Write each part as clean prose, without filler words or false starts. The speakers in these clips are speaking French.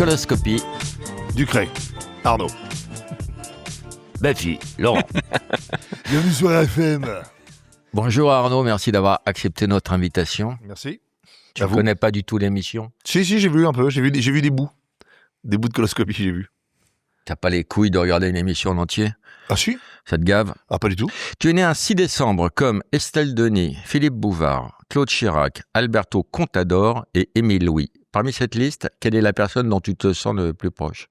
Coloscopie. Ducré, Arnaud. Baffy, Laurent. Bienvenue sur RFM. Bonjour Arnaud, merci d'avoir accepté notre invitation. Merci. Tu ne connais pas du tout l'émission? Si, j'ai vu un peu. J'ai vu des bouts. Des bouts de Coloscopie, j'ai vu. T'as pas les couilles de regarder une émission en entier? Ah si? Ça te gave? Ah pas du tout. Tu es né un 6 décembre comme Estelle Denis, Philippe Bouvard, Claude Chirac, Alberto Contador et Émile Louis. Parmi cette liste, quelle est la personne dont tu te sens le plus proche?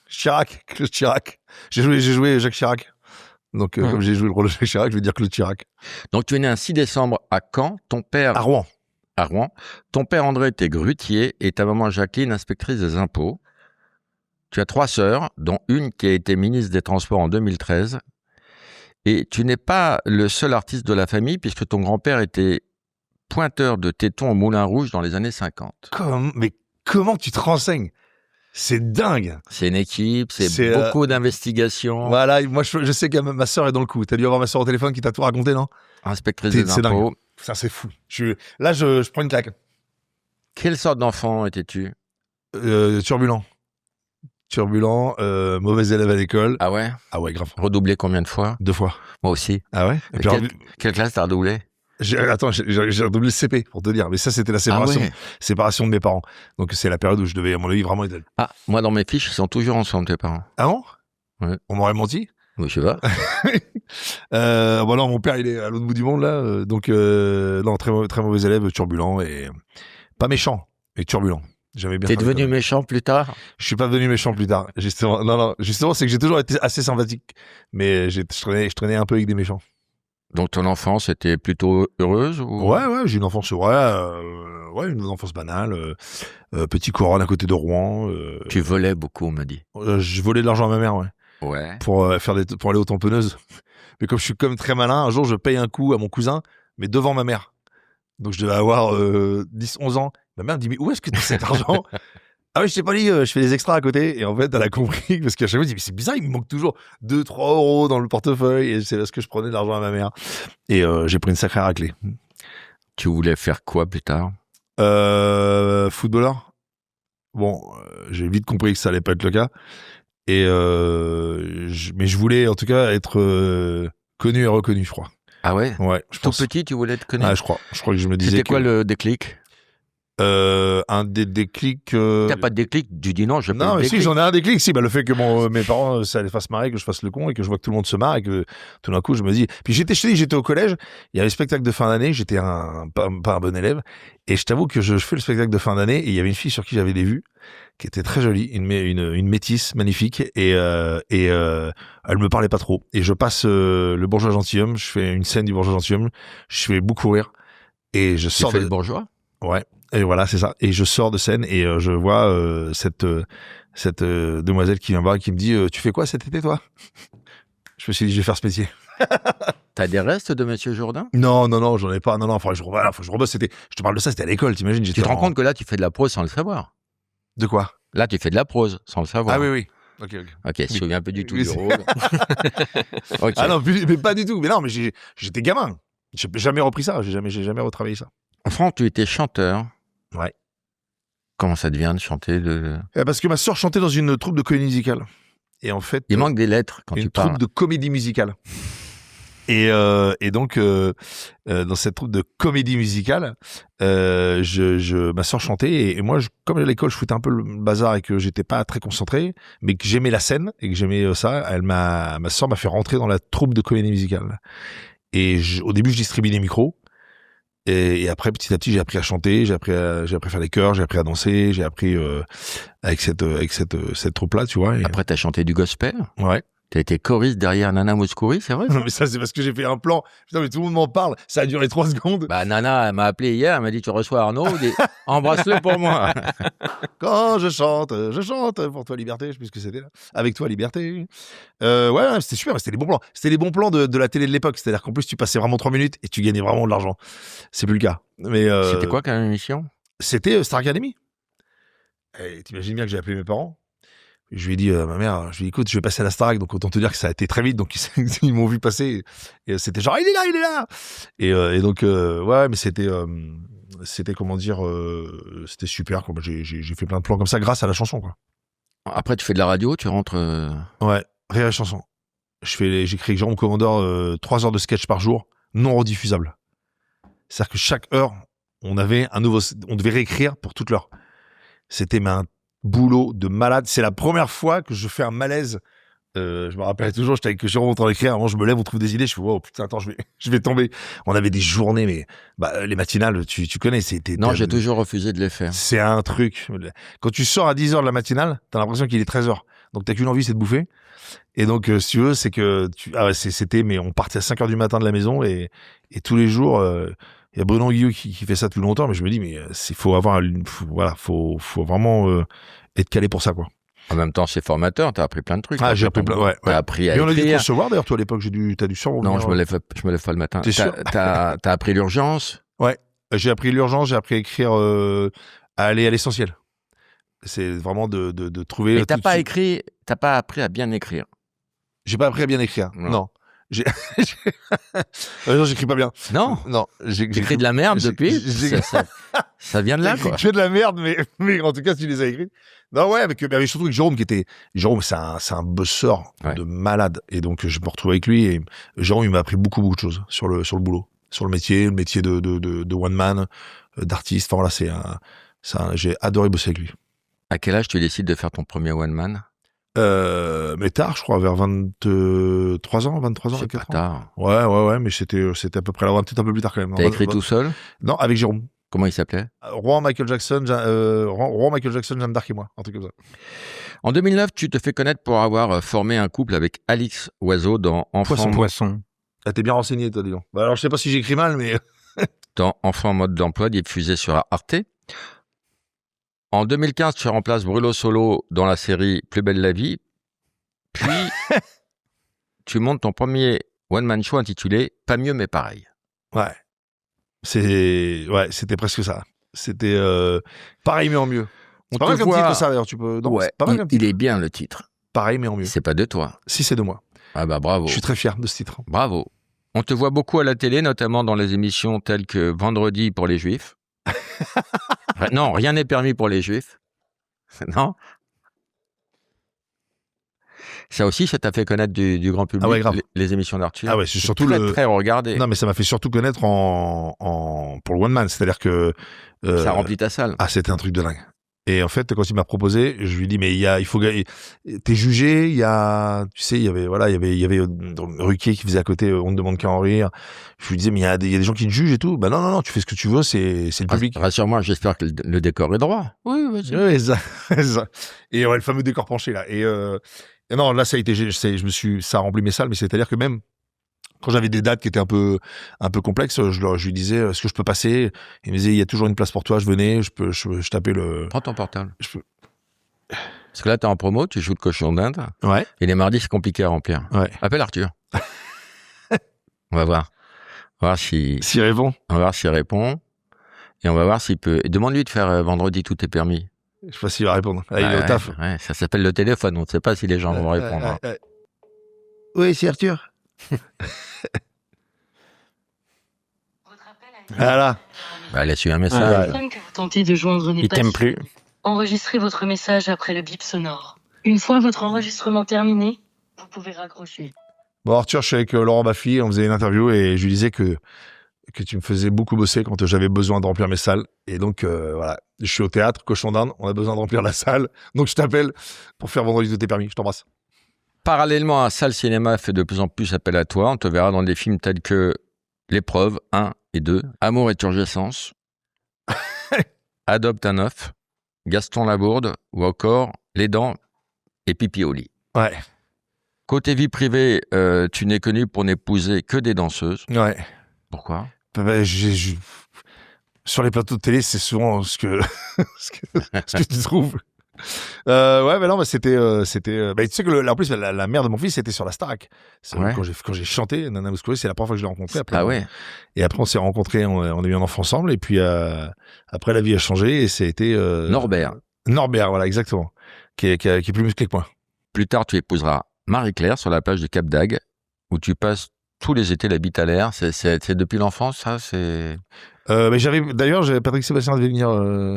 Chirac, Claude Chirac. J'ai joué Jacques Chirac. Donc comme j'ai joué le rôle de Jacques Chirac, je vais dire Claude Chirac. Donc tu es né un 6 décembre à Caen, ton père... À Rouen. À Rouen. Ton père André était grutier et ta maman Jacqueline inspectrice des impôts. Tu as 3 sœurs, dont une qui a été ministre des Transports en 2013. Et tu n'es pas le seul artiste de la famille puisque ton grand-père était pointeur de tétons au Moulin Rouge dans les années 50. Mais comment tu te renseignes? C'est dingue. C'est une équipe, c'est beaucoup d'investigations. Voilà, moi je sais que ma sœur est dans le coup. T'as dû avoir ma sœur au téléphone qui t'a tout raconté, non? Inspectrice des impôts. Dingue. Ça c'est fou. Là je prends une claque. Quelle sorte d'enfant étais-tu? Turbulent, mauvais élève à l'école. Ah ouais? Ah ouais, grave. Redoublé combien de fois? 2 fois. Moi aussi. Ah ouais? Et puis, quelle classe t'as redoublé? J'ai redoublé le CP, pour te dire. Mais ça, c'était la séparation. Ah ouais. Séparation de mes parents. Donc, c'est la période où je devais, à mon avis, vraiment être... Ah, moi, dans mes fiches, ils sont toujours ensemble, tes parents. Ah bon? Ouais. On m'aurait menti? Oui, je sais pas. Bon, non, mon père, il est à l'autre bout du monde, là. Donc, non, très mauvais élève, turbulent et... Pas méchant, mais turbulent. J'avais bien. T'es devenu méchant plus tard? Je suis pas devenu méchant plus tard. Justement, non, justement, c'est que j'ai toujours été assez sympathique. Mais je traînais un peu avec des méchants. Donc ton enfance était plutôt heureuse ou... Ouais, j'ai une enfance, une enfance banale. Petit couronne à côté de Rouen. Tu volais beaucoup, on m'a dit. Je volais de l'argent à ma mère, ouais. Ouais. Pour aller aux tamponneuses. Mais comme je suis comme très malin, un jour je paye un coup à mon cousin, mais devant ma mère. Donc je devais avoir 10-11 ans. Ma mère me dit, mais où est-ce que tu as cet argent? Ah oui, je t'ai pas dit, je fais des extras à côté. Et en fait, elle a compris, parce qu'à chaque fois, je dis, mais c'est bizarre, il me manque toujours 2-3 euros dans le portefeuille. Et c'est parce que je prenais de l'argent à ma mère. Et j'ai pris une sacrée raclée. Tu voulais faire quoi plus tard? Footballeur. Bon, j'ai vite compris que ça allait pas être le cas. Et mais je voulais en tout cas être connu et reconnu, je crois. Ah ouais? Ouais, je pense. Tout petit, tu voulais être connu? Ah, je crois que je me disais. C'était quoi le déclic? Un des déclics. T'as pas de déclic? Tu dis non, je n'ai pas de déclic. Si, j'en ai un déclic. Si, le fait que mes parents, ça les fasse marrer, que je fasse le con et que je vois que tout le monde se marre et que tout d'un coup, je me dis. Puis j'étais au collège, il y avait le spectacle de fin d'année, j'étais pas un bon élève. Et je t'avoue que je fais le spectacle de fin d'année et il y avait une fille sur qui j'avais des vues, qui était très jolie, une métisse magnifique et elle me parlait pas trop. Et je passe le Bourgeois gentilhomme, je fais une scène du Bourgeois gentilhomme, je fais beaucoup rire et je sors de le Bourgeois. Ouais. Et voilà, c'est ça. Et je sors de scène et je vois cette demoiselle qui vient me voir et qui me dit tu fais quoi cet été, toi? Je me suis dit, je vais faire ce métier. T'as des restes de Monsieur Jourdain? Non, j'en ai pas. Non, faut que je rebosse. Je te parle de ça, c'était à l'école, t'imagines? Tu te rends compte que là, tu fais de la prose sans le savoir? De quoi? Là, tu fais de la prose sans le savoir. Ah oui. Ok, je me souviens un peu du tout du rôle. Okay. Ah non, mais pas du tout. Mais non, mais j'étais gamin. J'ai jamais repris ça. J'ai jamais retravaillé ça. Enfant, tu étais chanteur. Ouais. Comment ça devient de chanter Parce que ma sœur chantait dans une troupe de comédie musicale. Et en fait, il manque des lettres quand tu parles. Une troupe de comédie musicale. Et donc dans cette troupe de comédie musicale, ma sœur chantait et moi, comme à l'école, je foutais un peu le bazar et que j'étais pas très concentré, mais que j'aimais la scène et que j'aimais ça. Ma sœur m'a fait rentrer dans la troupe de comédie musicale. Et au début, je distribuais les micros. Et après, petit à petit, j'ai appris à chanter, j'ai appris à faire les chœurs, j'ai appris à danser, j'ai appris avec cette troupe-là, tu vois. Après, t'as chanté du gospel. Ouais. T'as été choriste derrière Nana Mouskouri, c'est vrai? Non, mais ça, c'est parce que j'ai fait un plan. Putain, mais tout le monde m'en parle. Ça a duré 3 secondes. Bah, Nana, elle m'a appelé hier, elle m'a dit, tu reçois Arnaud, embrasse-le pour moi. Quand je chante pour toi, liberté. Je sais plus ce que c'était, là. Avec toi, liberté. Ouais, c'était super, mais c'était les bons plans. C'était les bons plans de la télé de l'époque. C'est-à-dire qu'en plus, tu passais vraiment 3 minutes et tu gagnais vraiment de l'argent. C'est plus le cas. Mais, c'était quoi comme émission? C'était Star Academy. Et t'imagines bien que j'ai appelé mes parents. Je lui ai dit à ma mère, écoute, je vais passer à la Starac, donc autant te dire que ça a été très vite, donc ils m'ont vu passer, et c'était genre, il est là. Et donc, ouais, mais c'était c'était comment dire, c'était super. Quoi. J'ai fait plein de plans comme ça grâce à la chanson. Quoi. Après, tu fais de la radio, tu rentres. Ouais, Rire et chanson. J'écris avec Jérôme Commandeur 3 heures de sketch par jour, non rediffusables. C'est-à-dire que chaque heure, on devait réécrire pour toute l'heure. C'était un boulot de malade. C'est la première fois que je fais un malaise. Je me rappelle toujours, j'étais avec Jérôme en train d'écrire. Avant, je me lève, on trouve des idées. Je fais, wow, putain, attends, je vais tomber. On avait des journées, mais les matinales, tu connais. Non, j'ai toujours refusé de les faire. C'est un truc. Quand tu sors à 10h de la matinale, t'as l'impression qu'il est 13h. Donc, t'as qu'une envie, c'est de bouffer. Et donc, si tu veux, c'est que mais on partait à 5h du matin de la maison et tous les jours, il y a Bruno Guillot qui fait ça depuis longtemps, mais je me dis, mais faut vraiment être calé pour ça, quoi. En même temps, c'est formateur, t'as appris plein de trucs. Ah, j'ai appris plein, ouais. T'as appris à écrire. Et on a dû te recevoir, d'ailleurs, toi, à l'époque, t'as dû sûrement Non, je me lève pas le matin. T'es sûr? T'as appris l'urgence? Ouais. J'ai appris l'urgence, j'ai appris à écrire, à aller à l'essentiel. C'est vraiment de trouver. Et t'as pas appris à bien écrire. J'ai pas appris à bien écrire. Non. Non, j'écris pas bien. Non. J'écris de la merde depuis. Ça vient de là, quoi. Je fais de la merde, mais en tout cas, tu les as écrites. Non, ouais, mais surtout avec Jérôme, c'est un bosseur de malade. Et donc, je me retrouve avec lui et Jérôme, il m'a appris beaucoup de choses sur le boulot, sur le métier de one man, d'artiste. Enfin, voilà, j'ai adoré bosser avec lui. À quel âge tu décides de faire ton premier one man? Mais tard, je crois, vers 23 ans, 24 ans. C'est pas tard. Ouais, mais c'était à peu près là, peut-être un peu plus tard quand même. T'as écrit tout seul? Non, avec Jérôme. Comment il s'appelait? Roi Michael Jackson, Jeanne d'Arc et moi, un truc comme ça. En 2009, tu te fais connaître pour avoir formé un couple avec Alix Oiseau dans Poisson. Ah, t'es bien renseigné, toi, dis donc. Alors, je sais pas si j'écris mal, mais... dans Enfant en mode d'emploi, diffusé sur Arte. En 2015, tu remplaces Bruno Solo dans la série Plus belle la vie. Puis, tu montes ton premier one-man show intitulé Pas mieux mais pareil. Ouais. C'était presque ça. C'était pareil mais en mieux. C'est pas mal comme titre, ça, d'ailleurs. Tu peux... Non, ouais, pas mal comme titre. Il est bien, le titre. Pareil mais en mieux. C'est pas de toi. Si, c'est de moi. Ah bah bravo. Je suis très fier de ce titre. Bravo. On te voit beaucoup à la télé, notamment dans les émissions telles que Vendredi pour les Juifs. Non, rien n'est permis pour les Juifs. Non. Ça aussi, ça t'a fait connaître du grand public, les émissions d'Arthur. Ah ouais, c'est surtout très regardé. Non, mais ça m'a fait surtout connaître pour le one man, c'est-à-dire que ça remplit ta salle. Ah, c'était un truc de dingue. Et en fait, quand il m'a proposé, je lui ai dit mais il faut t'es jugé, il y avait Ruquier qui faisait à côté on ne demande qu'à en rire. Je lui disais mais il y a des gens qui te jugent et tout. Bah non, tu fais ce que tu veux, c'est le public. Rassure-moi, j'espère que le décor est droit. Oui, vas-y. Oui, ça. Et le fameux décor penché là. Et non, là ça a été ça a rempli mes salles, mais c'est-à-dire que même quand j'avais des dates qui étaient un peu complexes, je lui disais est-ce que je peux passer? Il me disait il y a toujours une place pour toi, je venais, je tapais le... Prends ton portable. Parce que là t'es en promo, tu joues de cochon d'Inde. Ouais. Et les mardis c'est compliqué à remplir. Ouais. Appelle Arthur. On va voir. On va voir s'il répond. On va voir s'il répond. Et on va voir s'il peut. Demande-lui de faire vendredi tout est permis. Je sais pas s'il va répondre. Il est au taf. Ouais, ça s'appelle le téléphone, on ne sait pas si les gens vont répondre. Oui, c'est Arthur. Voilà. Laisse-lui un message. Que vous tentez de joindre n'est il pas t'aime plus. Enregistrez votre message après le bip sonore. Une fois votre enregistrement terminé, vous pouvez raccrocher. Bon, Arthur, je suis avec Laurent Baffy, on faisait une interview et je lui disais que tu me faisais beaucoup bosser quand j'avais besoin de remplir mes salles. Et donc, voilà, je suis au théâtre, Cochon d'Inde, on a besoin de remplir la salle. Donc, je t'appelle pour faire Vendredi tout est permis. Je t'embrasse. Parallèlement à Salle Cinéma fait de plus en plus appel à toi. On te verra dans des films tels que L'épreuve 1 et 2, Amour et turgescence, Adopte un œuf, Gaston Labourde ou encore Les Dents et Pipi au lit. Ouais. Côté vie privée, tu n'es connu pour n'épouser que des danseuses. Ouais. Pourquoi? Sur les plateaux de télé, c'est souvent ce que tu trouves. Ouais, mais non, mais c'était. Tu sais que en plus la mère de mon fils était sur la Starac. Ouais. Quand j'ai chanté Nana Mouskouri, c'est la première fois que je l'ai rencontrée. Après, Ah ouais. Et après on s'est rencontrés, on a eu un enfant ensemble, et puis après la vie a changé et ça a été Norbert. Norbert, voilà, exactement, qui est plus musclé que moi. Plus tard, tu épouseras Marie-Claire sur la plage du Cap d'Agde, où tu passes tous les étés la bite à l'air. C'est depuis l'enfance, ça? Mais d'ailleurs, Patrick Sébastien devait venir.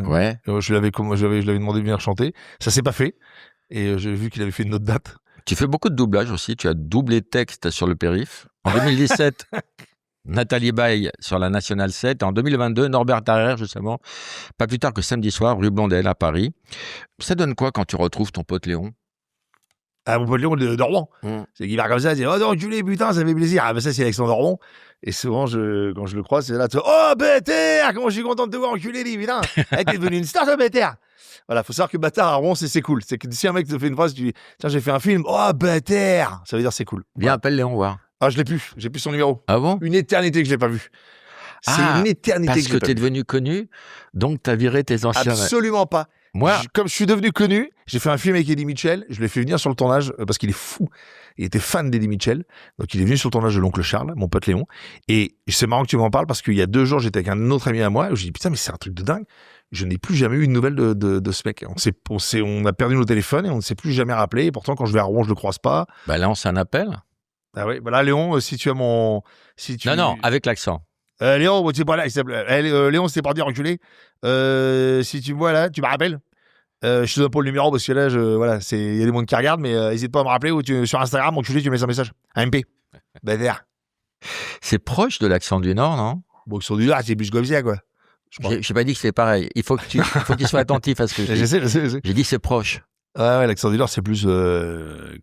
Ouais. Je lui avais demandé de venir chanter. Ça s'est pas fait. Et j'ai vu qu'il avait fait une autre date. Tu fais beaucoup de doublage aussi. Tu as doublé texte sur le périph. En 2017, Nathalie Baye sur la Nationale 7. En 2022, Norbert Tarrer, justement, pas plus tard que samedi soir, rue Blondel à Paris. Ça donne quoi quand tu retrouves ton pote Léon? Ah, mon pote Léon de Rouen. C'est qu'il va comme ça, il dit oh non, enculé, putain, ça fait plaisir. Ah, ben ça, c'est Alexandre Rouen. Et souvent, quand je le croise, c'est là, oh, Bâtard, comment je suis content de te voir enculé, lui, putain. T'es devenu une star, toi, Bâtard. Voilà, faut savoir que Bâtard à Rouen, c'est cool. C'est que si un mec te fait une phrase, tu dis tiens, j'ai fait un film, oh, Bâtard. Ça veut dire c'est cool. Viens, appelle Léon voir. Ah, je l'ai plus. J'ai plus son numéro. Ah bon? Une éternité que je l'ai pas vu. C'est une éternité parce que je que l'ai pas t'es vu. devenu connu, donc t'as viré tes anciens. Absolument pas. Moi, Comme je suis devenu connu, j'ai fait un film avec Eddie Mitchell. Je l'ai fait venir sur le tournage parce qu'il est fou. Il était fan d'Eddie Mitchell. Donc, il est venu sur le tournage de l'oncle Charles, mon pote Léon. Et c'est marrant que tu m'en parles parce qu'il y a 2 jours, j'étais avec un autre ami à moi. Où j'ai dit, putain, mais c'est un truc de dingue. Je n'ai plus jamais eu une nouvelle de ce mec. On a perdu nos téléphones et on ne s'est plus jamais rappelé. Et pourtant, quand je vais à Rouen, je le croise pas. bah là, on s'en appelle. Ah ouais, bah là, Léon, si tu as mon, Non, avec l'accent. Léon, tu sais pas là, il s'appelle. Léon, c'était pas dire enculé. Si tu me vois là, tu me rappelles. Je te donne pas le numéro parce que là, voilà, il y a des monde qui regardent, mais n'hésite pas à me rappeler ou sur Instagram, enculé, tu mets un message. Un MP. Bâtard. C'est proche de l'accent du Nord, non? Bon, sur du Nord, c'est plus comme ça, quoi. J'ai pas dit que c'est pareil. Il faut que tu sois attentif à ce que je dis. Je sais. J'ai dit c'est proche. Ouais, l'accent du Nord, c'est plus.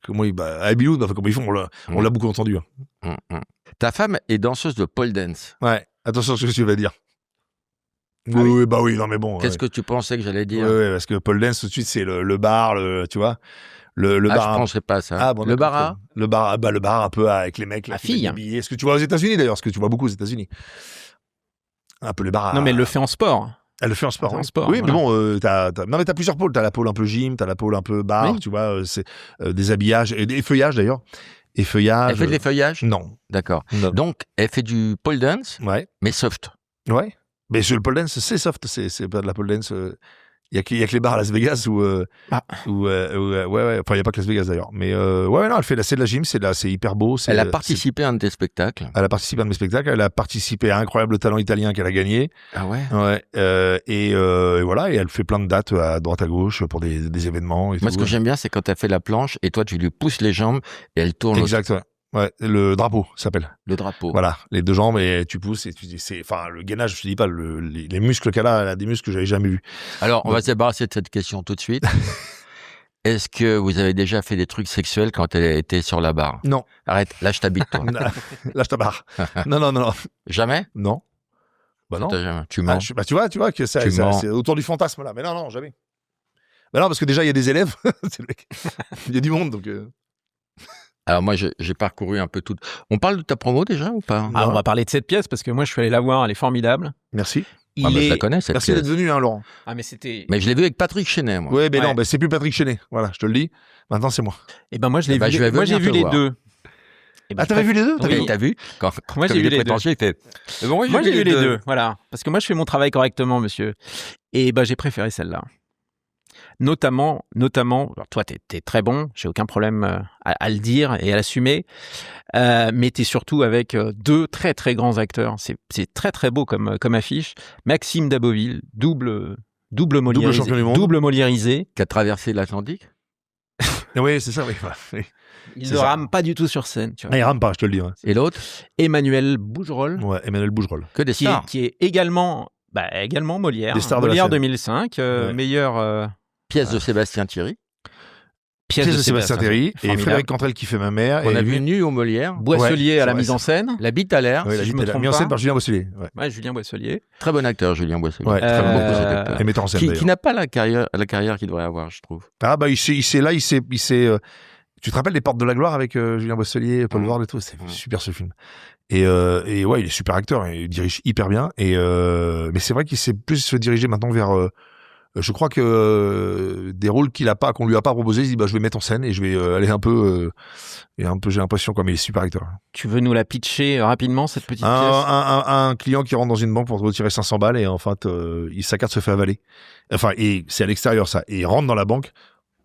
Comment à Biloud, comme ils font, on l'a beaucoup entendu. Hein. Ta femme est danseuse de pole dance. Ouais, attention à ce que tu vas dire. Ah oui, bah oui, non, mais bon. Qu'est-ce que tu pensais que j'allais dire? Ouais, parce que pole dance, tout de suite, c'est le bar, tu vois. Le bar. Je penserais pas à ça. Ah, bon, le bar. Le bar un peu avec les mecs. La fille. Est-ce que tu vois aux États-Unis d'ailleurs? Est-ce que tu vois beaucoup aux États-Unis? Un peu le bar. Non, mais elle le fait en sport. Elle le fait en sport. En Oui, sport, oui, voilà. mais bon, non, mais t'as plusieurs pôles. T'as la pôle un peu gym, t'as la pôle un peu bar, Oui. tu vois. C'est des habillages et des feuillages d'ailleurs. Et feuillages. Elle fait de l'effeuillage? Non. D'accord. Non. Donc, elle fait du pole dance, Ouais. mais soft. Ouais. Mais sur le pole dance, c'est soft. C'est pas de la pole dance. Il y a que les bars à Las Vegas où ouais. Enfin, il y a pas que Las Vegas d'ailleurs. Mais ouais, non, c'est de la gym, c'est hyper beau. Elle a participé à un de tes spectacles. Elle a participé à un de mes spectacles. Elle a participé à Incroyable Talent Italien qu'elle a gagné. Ah ouais? Ouais. Et voilà. Et elle fait plein de dates à droite à gauche pour des événements. Et Moi, tout. ce que j'aime bien, c'est quand elle fait la planche et toi, tu lui pousses les jambes et elle tourne Exact. Ouais. Ouais, le drapeau s'appelle. le drapeau. Voilà, les 2 jambes et tu pousses et tu dis enfin le gainage, je te dis pas les muscles qu'elle a des muscles que j'avais jamais vus. Alors, on va se débarrasser de cette question tout de suite. Est-ce que vous avez déjà fait des trucs sexuels quand elle était sur la barre? Non. Arrête, là je t'habite toi. Lâche ta barre. Non. Jamais? Non. Bah non. Tu mens. Tu vois que ça, Tu mens. c'est autour du fantasme là. Mais non, jamais. Bah non, parce que déjà il y a des élèves, c'est le mec. Il y a du monde donc. Alors moi, j'ai parcouru un peu tout. On parle de ta promo déjà ou pas? Ah, on va parler de cette pièce parce que moi, je suis allé la voir, elle est formidable. Merci. Ah, bah, je la connais cette Merci pièce. d'être venu, hein, Laurent. Ah, mais c'était. Mais je l'ai vu avec Patrick Chenet, moi. Ouais, mais Ouais. non, c'est plus Patrick Chenet. Voilà, je te le dis. Maintenant, c'est moi. Eh ben, moi, je l'ai Eh ben, vu. je vais Moi, j'ai venir vu te les voir. deux. Eh ben, Ah, t'avais vu les deux? Oui. Et t'as vu? Quand Moi, j'ai comme vu il est les deux. prétentieux, il fait. Bon, Moi, j'ai vu les deux. Voilà. Parce que moi, je fais mon travail correctement, monsieur. Et ben, j'ai préféré celle-là. Notamment, alors, toi, t'es très bon, j'ai aucun problème à le dire et à l'assumer, mais t'es surtout avec 2 très très grands acteurs. C'est très très beau comme affiche. Maxime Daboville, double Moliérisé, champion du monde. double Moliérisé. Qui a traversé l'Atlantique? Oui, c'est ça, oui. Oui. Il C'est ne ça. rame pas du tout sur scène. Tu vois. Ah, il rame pas, je te le dis. Ouais, Et l'autre? Emmanuel Bougerolles, ouais Emmanuel Bougerolles. Que des stars. qui est également Molière. Des stars de la Molière scène. 2005, Ouais. meilleure Pièce de Sébastien Thierry. pièce de Sébastien Terry et Formidable. Frédéric Cantrell qui fait ma mère. On et a lui- vu nu au Molière. Boisselier Ouais, à la c'est mise vrai, en scène. La bite à l'air. Ouais, si je me trompe mis en scène pas. par Julien Boisselier. Ouais. Ouais, Julien Boisselier. Très bon acteur, Julien Boisselier. Ouais, J'aime très beaucoup bon. cet acteur. Et metteur en scène Qui d'ailleurs. n'a pas la carrière qu'il devrait avoir, je trouve. Ah bah il s'est tu te rappelles les Portes de la Gloire avec Julien Boisselier, Paul Ward et tout, c'est super ce film. Et ouais, il est super acteur, et il dirige hyper bien. Et mais c'est vrai qu'il s'est plus se diriger maintenant vers. Je crois que des rôles qu'on lui a pas proposé, il dit bah je vais mettre en scène et je vais aller un peu j'ai l'impression quoi, mais il est super acteur. Tu veux nous la pitcher rapidement, cette petite pièce? Un client qui rentre dans une banque pour retirer 500 balles et en fait sa carte se fait avaler. Enfin et c'est à l'extérieur ça. Et il rentre dans la banque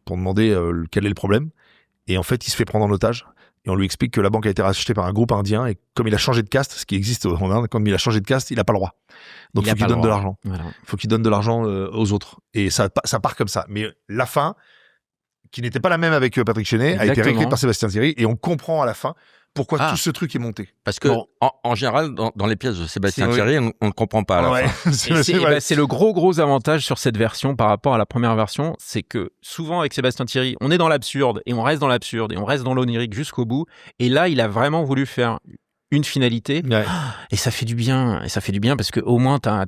pour demander quel est le problème. Et en fait, il se fait prendre en otage Et on lui explique que la banque a été rachetée par un groupe indien et comme il a changé de caste, ce qui existe en Inde, comme il a changé de caste, il n'a pas le droit. Donc il faut qu'il donne de l'argent. Voilà. Il faut qu'il donne de l'argent aux autres. Et ça part comme ça. Mais la fin, qui n'était pas la même avec Patrick Chenet, a été réécrite par Sébastien Thierry et on comprend à la fin pourquoi tout ce truc est monté. Parce que, en général, dans les pièces de Sébastien Thierry, on ne comprend pas. À la fin. C'est le gros avantage sur cette version par rapport à la première version, c'est que souvent avec Sébastien Thierry, on est dans l'absurde et on reste dans l'absurde et on reste dans l'onirique jusqu'au bout. Et là, il a vraiment voulu faire une finalité et ça fait du bien. Et ça fait du bien parce que au moins t'as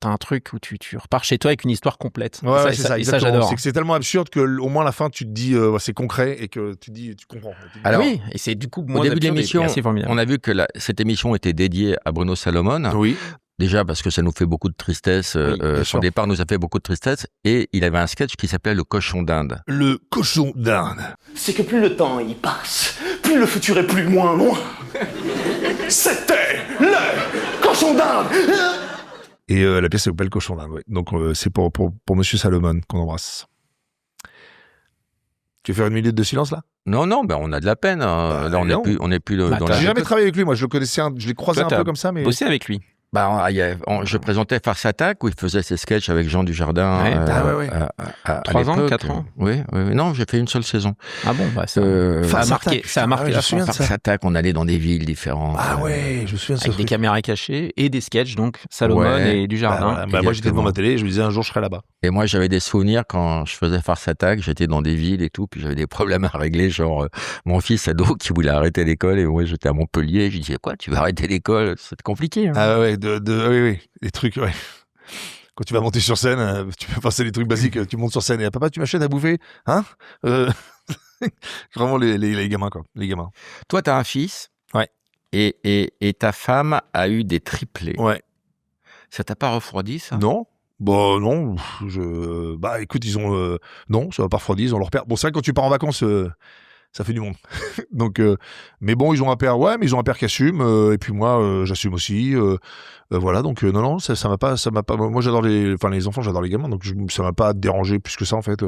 un truc où tu repars chez toi avec une histoire complète. Ouais, c'est ça. Et ça j'adore. C'est que c'est tellement absurde que au moins à la fin tu te dis c'est concret et que tu comprends. Alors oui, et c'est du coup au début de l'émission, on a vu que cette émission était dédiée à Bruno Salomon. Oui. Déjà parce que ça nous fait beaucoup de tristesse. Son départ nous a fait beaucoup de tristesse. Et il avait un sketch qui s'appelait Le cochon d'Inde. Le cochon d'Inde. C'est que plus le temps y passe, plus le futur est plus loin. C'était le cochon d'Inde. Et la pièce s'appelle Cochon d'Inde. Ouais. Donc c'est pour Monsieur Salomon qu'on embrasse. Tu veux faire une minute de silence là? Non, ben on a de la peine. Là, on n'est plus dans la... J'ai jamais travaillé avec lui. Moi, je le connaissais, je l'ai croisé un peu comme ça, mais bossé avec lui. Je présentais Farce Attack où il faisait ses sketchs avec Jean Dujardin. À 3 ans, 4 ans. Oui. Non, j'ai fait une seule saison. Ah bon, ça a marqué. Ça a marqué. Farce Attack, on allait dans des villes différentes. Ah ouais, je me souviens de ça. Avec des caméras cachées et des sketchs, donc Salomon et Dujardin. Moi, j'étais devant ma télé et je me disais un jour je serai là-bas. Et moi, j'avais des souvenirs quand je faisais Farce Attack, j'étais dans des villes et tout, puis j'avais des problèmes à régler, genre mon fils ado qui voulait arrêter l'école et moi j'étais à Montpellier, je disais quoi, tu vas arrêter l'école, c'est compliqué. Hein. Ah ouais, oui, les trucs, ouais. Quand tu vas monter sur scène, tu peux passer les trucs basiques, tu montes sur scène et papa, tu m'achètes à bouffer, hein Vraiment les gamins quoi, les gamins. Toi, t'as un fils. Ouais. Et ta femme a eu des triplés. Ouais. Ça t'a pas refroidi ça? Non. Bon, non, écoute, ils ont, non, ça va pas refroidi, ils ont leur père. Bon, c'est vrai que quand tu pars en vacances, ça fait du monde. Donc, mais bon, ils ont un père, mais ils ont un père qui assume, et puis moi, j'assume aussi, voilà, donc, non, ça m'a pas, moi j'adore les enfants, j'adore les gamins, donc ça m'a pas dérangé plus que ça, en fait.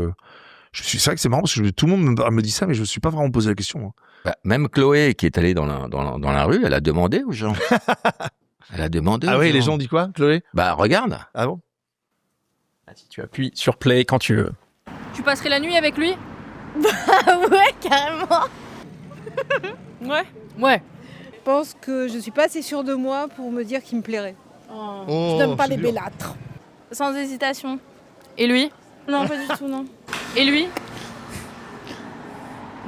C'est vrai que c'est marrant parce que tout le monde me dit ça, mais je me suis pas vraiment posé la question. Hein. Même Chloé, qui est allée dans la rue, elle a demandé aux gens. Elle a demandé. Ah oui, les gens disent quoi, Chloé? Regarde. Ah bon? Si tu appuies sur play quand tu veux. Tu passerais la nuit avec lui? Ouais, carrément. Ouais. Je pense que je suis pas assez sûre de moi pour me dire qu'il me plairait. Je donne pas les bellâtres. Sans hésitation. Et lui? Non, pas du tout, non. Et lui?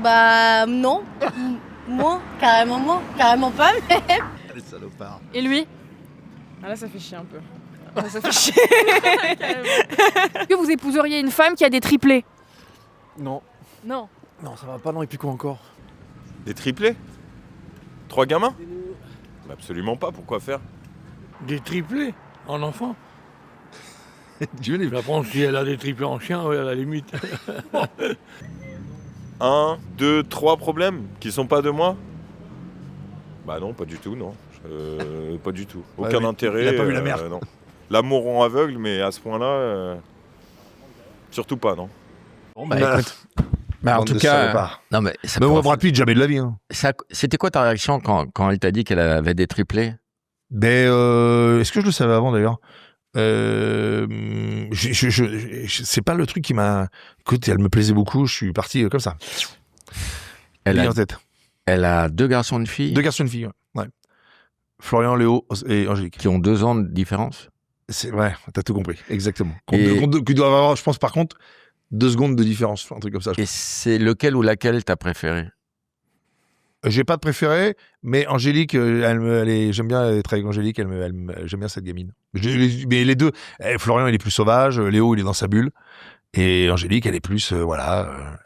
Non. Moi, carrément pas, mais... Les salopards. Et lui? Ah là, ça fait chier un peu. Ça fait chier. Est-ce que vous épouseriez une femme qui a des triplés? Non. Non. Non, ça va pas, non, et puis quoi encore? Des triplés? 3 gamins? Absolument pas, pourquoi faire? Des triplés en enfant? Dieu les... Je pense si elle a des triplés en chien, ouais, à la limite. 1, 2, 3 problèmes qui sont pas de moi? Non, pas du tout, non. Pas du tout. Aucun intérêt. Il a pas vu la merde. Non. L'amour rend aveugle, mais à ce point-là, surtout pas, non. Bon, écoute. En tout cas, non mais ça. Mais moi, Brad Pitt, jamais de la vie. Hein. C'était quoi ta réaction quand elle t'a dit qu'elle avait des triplés? Est-ce que je le savais avant d'ailleurs? C'est pas le truc qui m'a. Écoute, elle me plaisait beaucoup. Je suis parti comme ça. En tête. Elle a 2 garçons et une fille. 2 garçons et une fille. Ouais. Florian, Léo et Angélique. Qui ont 2 ans de différence. Ouais, t'as tout compris. Exactement. Qui doivent avoir, je pense, par contre, 2 secondes de différence, un truc comme ça. Et c'est lequel ou laquelle t'as préféré? J'ai pas de préféré, mais Angélique, j'aime bien être avec Angélique, j'aime bien cette gamine. Mais les deux, Florian il est plus sauvage, Léo il est dans sa bulle, et Angélique elle est plus,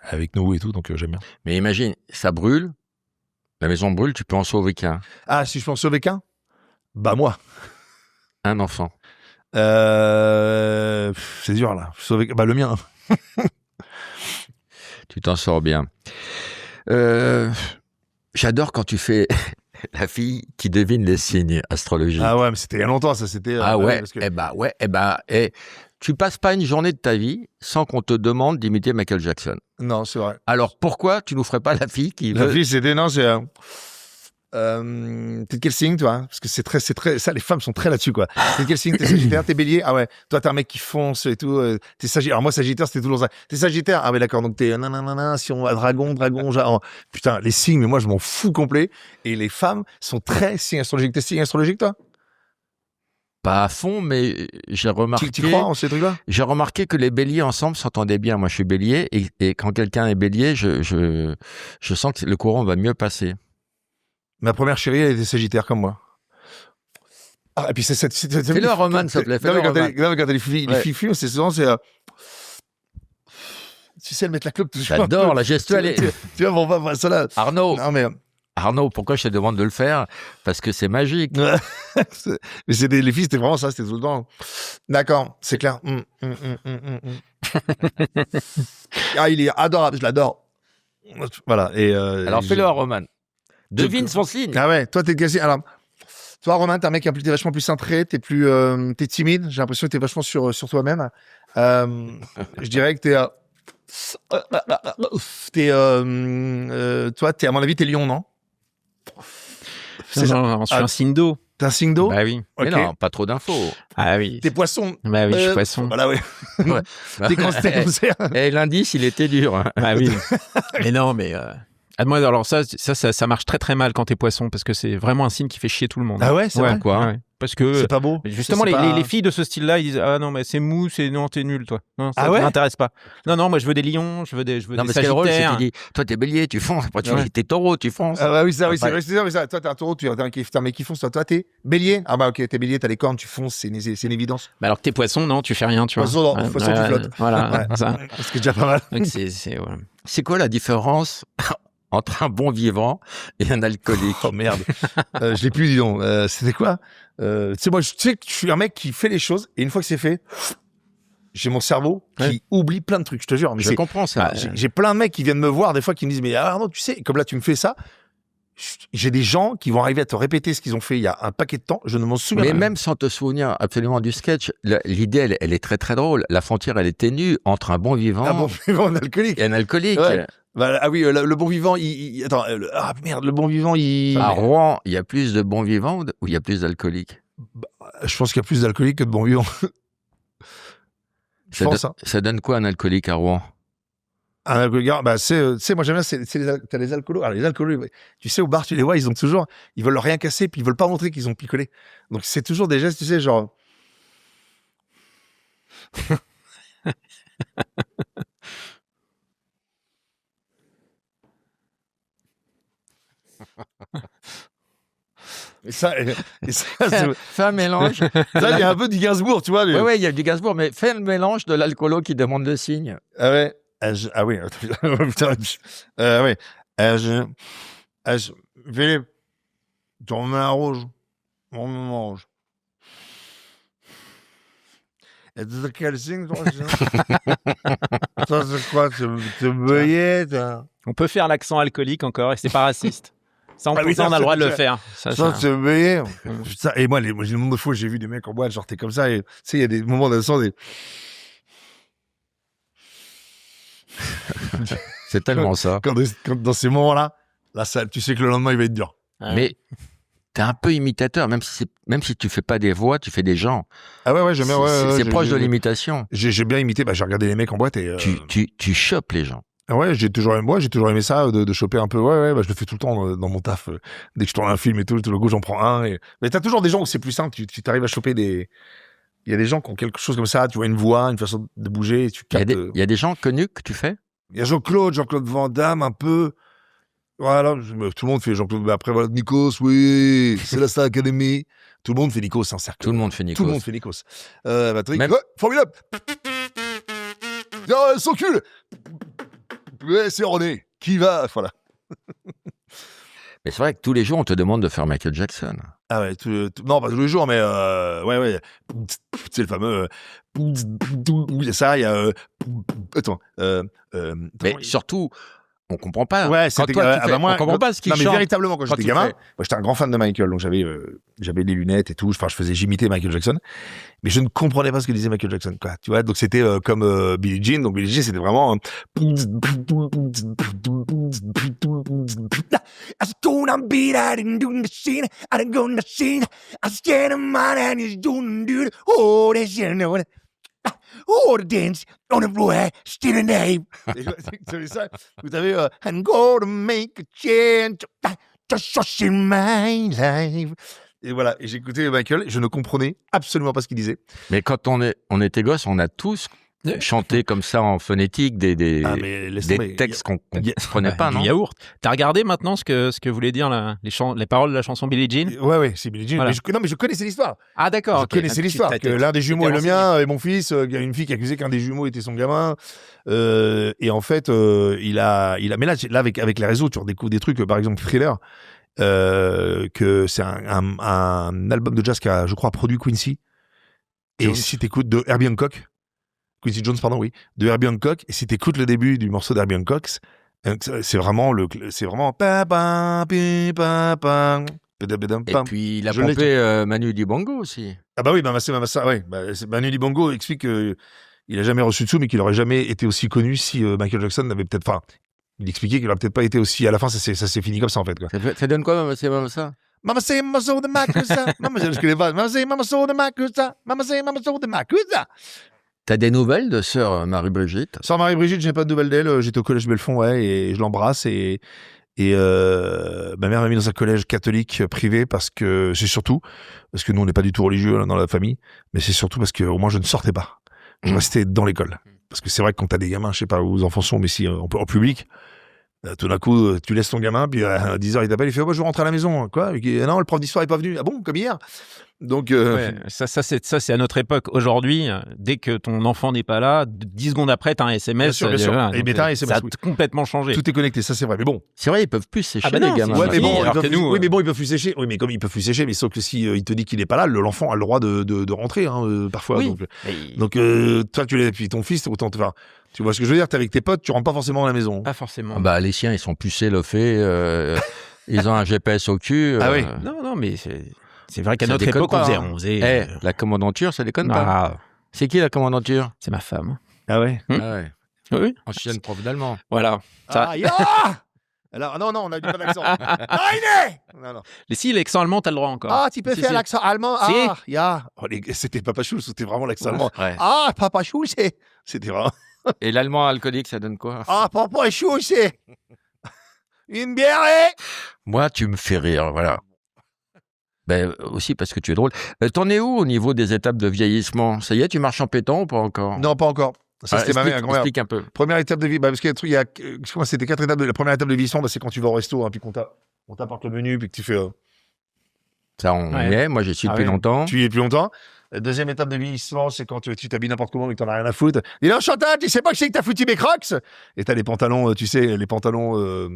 avec nous et tout, donc j'aime bien. Mais imagine, ça brûle, la maison brûle, tu peux en sauver qu'un. Ah, si je peux en sauver qu'un? Moi. Un enfant. C'est dur là, sauver, le mien. Tu t'en sors bien. J'adore quand tu fais la fille qui devine les signes astrologiques. Ah ouais, mais c'était il y a longtemps, ça, c'était... tu passes pas une journée de ta vie sans qu'on te demande d'imiter Michael Jackson. Non, c'est vrai. Alors pourquoi tu nous ferais pas la fille qui La veut... fille, c'était non, c'est t'es de quel signe, toi? Parce que c'est très, ça, les femmes sont très là-dessus, quoi. T'es de quel signe? T'es Sagittaire, t'es Bélier? Ah ouais. Toi, t'es un mec qui fonce et tout. T'es Sagittaire. Alors moi, Sagittaire, c'était toujours ça. T'es Sagittaire? Ah ouais, d'accord. Donc t'es nanana, si on va dragon, genre. Putain, les signes, mais moi, je m'en fous complet. Et les femmes sont très signes astrologiques. T'es signe astrologique, toi? Pas à fond, mais j'ai remarqué... Tu crois en ces trucs-là? J'ai remarqué que les béliers ensemble s'entendaient bien. Moi, je suis bélier et quand quelqu'un est bélier, je sens que le courant va mieux passer. Ma première chérie, elle était Sagittaire comme moi. Ah, et puis c'est cette. Fais-le à Roman, s'il te plaît. Non, mais quand les filles fument, c'est souvent, c'est. Tu sais, elles mettent la clope toujours. J'adore la gestuelle. Tu vois, bon, bah, ça là. Arnaud. Non, mais. Arnaud, pourquoi je te demande de le faire? Parce que c'est magique. Mais les filles, c'était vraiment ça, c'était tout le temps. D'accord, c'est clair. Ah, il est adorable, je l'adore. Voilà. Et alors fais-le à Roman. Devine son signe. Ah ouais, toi t'es quasi. Alors, toi Romain, t'es un mec t'es vachement plus cintré, t'es timide. J'ai l'impression que t'es vachement sur toi-même. Je dirais que toi, à mon avis, t'es lion, non? C'est ça. Je suis un signe d'eau. T'es un signe d'eau? Bah oui. Mais non, pas trop d'infos. Ah oui. T'es poisson? Bah oui, je suis poisson. Voilà, oui. Ouais. T'es cancer. Et l'indice, il était dur. Hein. Ah oui. Mais non, mais... moi, alors ça marche très très mal quand t'es poisson parce que c'est vraiment un signe qui fait chier tout le monde. Ah ouais, c'est vrai. Quoi. Ouais. Parce que c'est pas beau. Justement, les filles de ce style-là, ils disent ah non mais c'est mou, non t'es nul toi. Non, ça m'intéresse pas. Non, moi je veux des lions, je veux des non, mais sagittaires. Drôle, c'est que tu dis toi t'es bélier, tu fonces. Après tu dis t'es taureau, tu fonces. Ah bah oui, c'est vrai. Toi t'es un taureau, t'es un mec qui fonce. Toi t'es bélier. Ah bah ok, t'es bélier, t'as les cornes, tu fonces, c'est une évidence. Mais alors que t'es poisson, non, tu fais rien, tu vois. Poisson, tu flottes. Voilà. Ça. Ce qui est déjà pas mal. Donc c'est quoi la différence entre un bon vivant et un alcoolique? Oh merde, je l'ai plus, dis donc. C'était quoi? Tu sais, moi, je sais que je suis un mec qui fait les choses et une fois que c'est fait, j'ai mon cerveau qui oublie plein de trucs. Je te jure. Mais je comprends ça. J'ai plein de mecs qui viennent me voir des fois qui me disent mais Arnaud, tu sais, comme là tu me fais ça. J'ai des gens qui vont arriver à te répéter ce qu'ils ont fait il y a un paquet de temps. Je ne m'en souviens pas. Mais même sans te souvenir absolument du sketch, l'idée, elle est très très drôle. La frontière, elle est ténue entre un bon vivant, et un alcoolique. Et un alcoolique. Ouais. Bah, ah oui, le bon vivant, attends, le bon vivant, À Rouen, il y a plus de bons vivants ou il y a plus d'alcooliques? Je pense qu'il y a plus d'alcooliques que de bons vivants. Ça donne quoi un alcoolique à Rouen? Un alcoolique, bah moi j'aime bien, t'as les alcoolos. Alors les alcoolos, tu sais, au bar, tu les vois, ils veulent rien casser, puis ils veulent pas montrer qu'ils ont picolé. Donc c'est toujours des gestes, tu sais, genre. Et ça fais un mélange. Ça, il y a un peu du Gainsbourg, tu vois. Oui, il y a du Gainsbourg, mais fais le mélange de l'alcoolo qui demande le signe. Ah ouais. Ah oui. Putain. Oui. Philippe, tu remets un rouge. On me mange. Et de quel signe, toi? Ça, c'est quoi? Tu beurrier? On peut faire l'accent alcoolique encore et c'est pas raciste. Ça, on a le droit de le faire. Ça c'est beurrier. Et moi, le nombre de fois j'ai vu des mecs en boîte, genre t'es comme ça, et tu sais, il y a des moments d'instant, C'est tellement ça. Quand dans ces moments-là, tu sais que le lendemain, il va être dur. Mais t'es un peu imitateur, même si tu fais pas des voix, tu fais des gens. Ah ouais, j'aime bien. C'est proche de l'imitation. J'ai bien imité, j'ai regardé les mecs en boîte et... Tu chopes les gens. Ouais, j'ai toujours aimé ça, de choper un peu. Ouais, je le fais tout le temps dans mon taf. Dès que je tourne un film et tout le coup, j'en prends un. Mais t'as toujours des gens où c'est plus simple, tu t'arrives à choper des... Il y a des gens qui ont quelque chose comme ça, tu vois une voix, une façon de bouger, et tu captes... Il y a des gens connus que tu fais? Il y a Jean-Claude Van Damme, un peu... Voilà, tout le monde fait Jean-Claude. Après, voilà, Nikos, oui, c'est la Star Academy. Tout le monde fait Nikos, c'est un cercle. Tout le monde fait Nikos. Patrick, formidable. Son cul. Ouais, c'est René. Qui va? Voilà. Mais c'est vrai que tous les jours, on te demande de faire Michael Jackson. Ah ouais, non, pas tous les jours, mais ouais. C'est le fameux... Il y a ça, il y a... Attends. Mais surtout... on comprend pas. Ouais, Quand c'était toi, tu fais, moi, on comprend pas ce qu'il Non, mais chante. véritablement, quand Quand j'étais tu gamin, fais- moi, j'étais un grand fan de Michael, donc j'avais les lunettes et tout. Enfin, j'imitais Michael Jackson, mais je ne comprenais pas ce que disait Michael Jackson, quoi. Tu vois, donc c'était comme Billie Jean. Donc Billie Jean, c'était vraiment. I was gonna be that in doing the scene. I didn't go in the scene. I was getting mine and he's doing do. Oh, this you know. Oh, the dance on the floor, still in name. C'est ça. Vous avez I'm gonna make a change, just in my life. Et voilà. Et j'écoutais Michael. Je ne comprenais absolument pas ce qu'il disait. Mais quand on était gosse, on a tous chanté comme ça en phonétique mais laisse tomber. des textes qu'on y a- comprenait pas, Du non? yaourt. T'as regardé maintenant ce que voulait dire les paroles de la chanson Billie Jean? Ouais, c'est Billie Jean. Voilà. Non, mais je connaissais l'histoire. Ah d'accord. Je ok. connaissais l'histoire. Que l'un des jumeaux est le mien et mon fils. Il y a une fille qui accusait qu'un des jumeaux était son gamin. Et en fait, il a. Mais là, avec les réseaux, tu redécouvres des trucs. Par exemple, Thriller. Que c'est un album de jazz qu'a, je crois, produit Quincy. Et Jones. si t'écoutes de Herbie Hancock, Quincy Jones, pardon, oui, de Herbie Hancock, et si t'écoutes le début du morceau d'Herbie Hancock, c'est vraiment pa, pa, pi, pa, pa, Et puis il a Je l'ai pompé Manu Dibango aussi. Ah bah oui, Manu Dibango explique que il a jamais reçu de sous, mais qu'il aurait jamais été aussi connu si Michael Jackson n'avait peut-être, enfin, il expliquait qu'il aurait peut-être pas été aussi, à la fin, ça s'est fini comme ça, en fait, quoi. Ça donne quoi, Mama, c'est Mama ça? Mama say, mama so the makusa. Mama, je connais pas. Mama say, mama so the makusa. Mama say, mama so the makusa. T'as des nouvelles de sœur Marie-Brigitte? Sœur Marie-Brigitte, j'ai pas de nouvelles d'elle. J'étais au collège Belfond, ouais, et je l'embrasse. Et ma mère m'a mis dans un collège catholique privé parce que nous on n'est pas du tout religieux là, dans la famille, mais c'est surtout parce que au moins je ne sortais pas. Je restais dans l'école. Parce que c'est vrai que quand t'as des gamins, je sais pas où vos enfants sont, mais si en public, tout d'un coup, tu laisses ton gamin, puis à 10h, il t'appelle, il fait, je veux rentrer à la maison. Quoi? Non, le prof d'histoire est pas venu. Ah bon, comme hier? Donc, Ouais, ça c'est à notre époque. Aujourd'hui, dès que ton enfant n'est pas là, 10 secondes après, t'as un SMS. Bien sûr. Voilà, Et donc, mais t'as un SMS, ça a oui. complètement changé. Tout est connecté, ça c'est vrai. Mais bon. C'est vrai, ils peuvent plus sécher Ah bah non, les gamins. c'est- Ouais, mais bon, alors ils que peuvent, nous, oui, mais bon, ils peuvent plus sécher. Oui, mais comme ils peuvent plus sécher, mais sauf que si il te dit qu'il est pas là, l'enfant a le droit de rentrer, hein, parfois. Oui. Donc toi, puis ton fils, autant te faire. Tu vois ce que je veux dire? T'es avec tes potes, tu rentres pas forcément à la maison. Pas forcément. Bah, les siens, ils sont pucés, lofés, ils ont un GPS au cul. Ah oui. Non, mais c'est vrai qu'à Ça notre déconne époque, pas, on hein. faisait. La commandanture, ça déconne pas. Ah, C'est qui la commandanture? c'est ma femme. Ah ouais. Hmm. Ah ouais. Oui. Ancienne prof d'allemand. Voilà. Ça- Ah, ya Alors non, on a du pas d'accent. Non. Mais si, l'accent allemand, t'as le droit encore. Ah, tu peux Si, faire si. l'accent allemand. Si. Ah, ya. Oh, c'était Papa Chou, c'était vraiment l'accent allemand. Ouais. Ah, Papa Chou, c'était vraiment. Et l'allemand alcoolique, ça donne quoi? Ah, Papa Chou, c'est une bière. Eh Moi, tu me fais rire, voilà. Ben, aussi parce que tu es drôle. T'en es où au niveau des étapes de vieillissement? Ça y est, tu marches en pétant ou pas encore? Non, pas encore. Ça, c'était ma mère, grand-mère. Explique un peu. Première étape de vie, parce qu'il y a des trucs, c'était 4 étapes. La première étape de vieillissement, c'est quand tu vas au resto, hein, puis on t'apporte le menu, puis que tu fais. Ça, on Ouais. y est. Moi, j'y suis Ah depuis ouais. longtemps. Tu y es depuis longtemps. La deuxième étape de vieillissement, c'est quand tu t'habilles n'importe comment, mais que t'en as rien à foutre. Dis donc, Chantal, tu sais pas que c'est que t'as foutu mes crocs? Et t'as les pantalons, tu sais, les pantalons,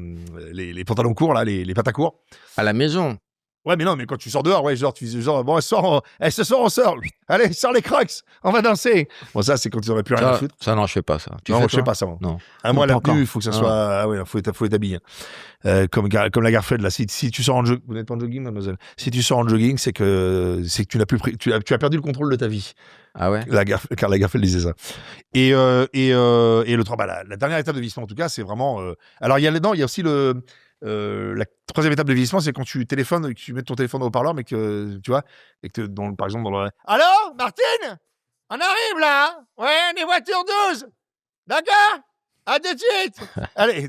les pantalons courts, là, les pattes à court. À la maison. Ouais, mais non, mais quand tu sors dehors, ouais, genre, tu dis, genre, bon, ce soir, on sort. Allez, sors les crocs, on va danser. Bon, ça, c'est quand tu n'aurais plus rien à foutre. Ça, non, je fais pas ça. Tu Non, fais, je sais toi pas ça, moi. Non. À moi, pas la encore. tenue, il faut que ça Ah. soit. Ah ouais, faut être habillé. Comme la Garfield, là. Si tu sors en jogging, vous n'êtes pas en jogging, mademoiselle. Si tu sors en jogging, c'est que tu n'as plus pris, tu as perdu le contrôle de ta vie. Ah ouais? Car la Garfield disait ça. Et le travail, la dernière étape de vieillissement, en tout cas, c'est vraiment. Alors, il y a aussi la troisième étape de vieillissement, c'est quand tu téléphones, que tu mets ton téléphone au haut-parleur, mais que tu vois, et que par exemple dans le. Allô, Martine, on arrive là. Ouais, des voitures 12. D'accord. À tout de suite. Allez.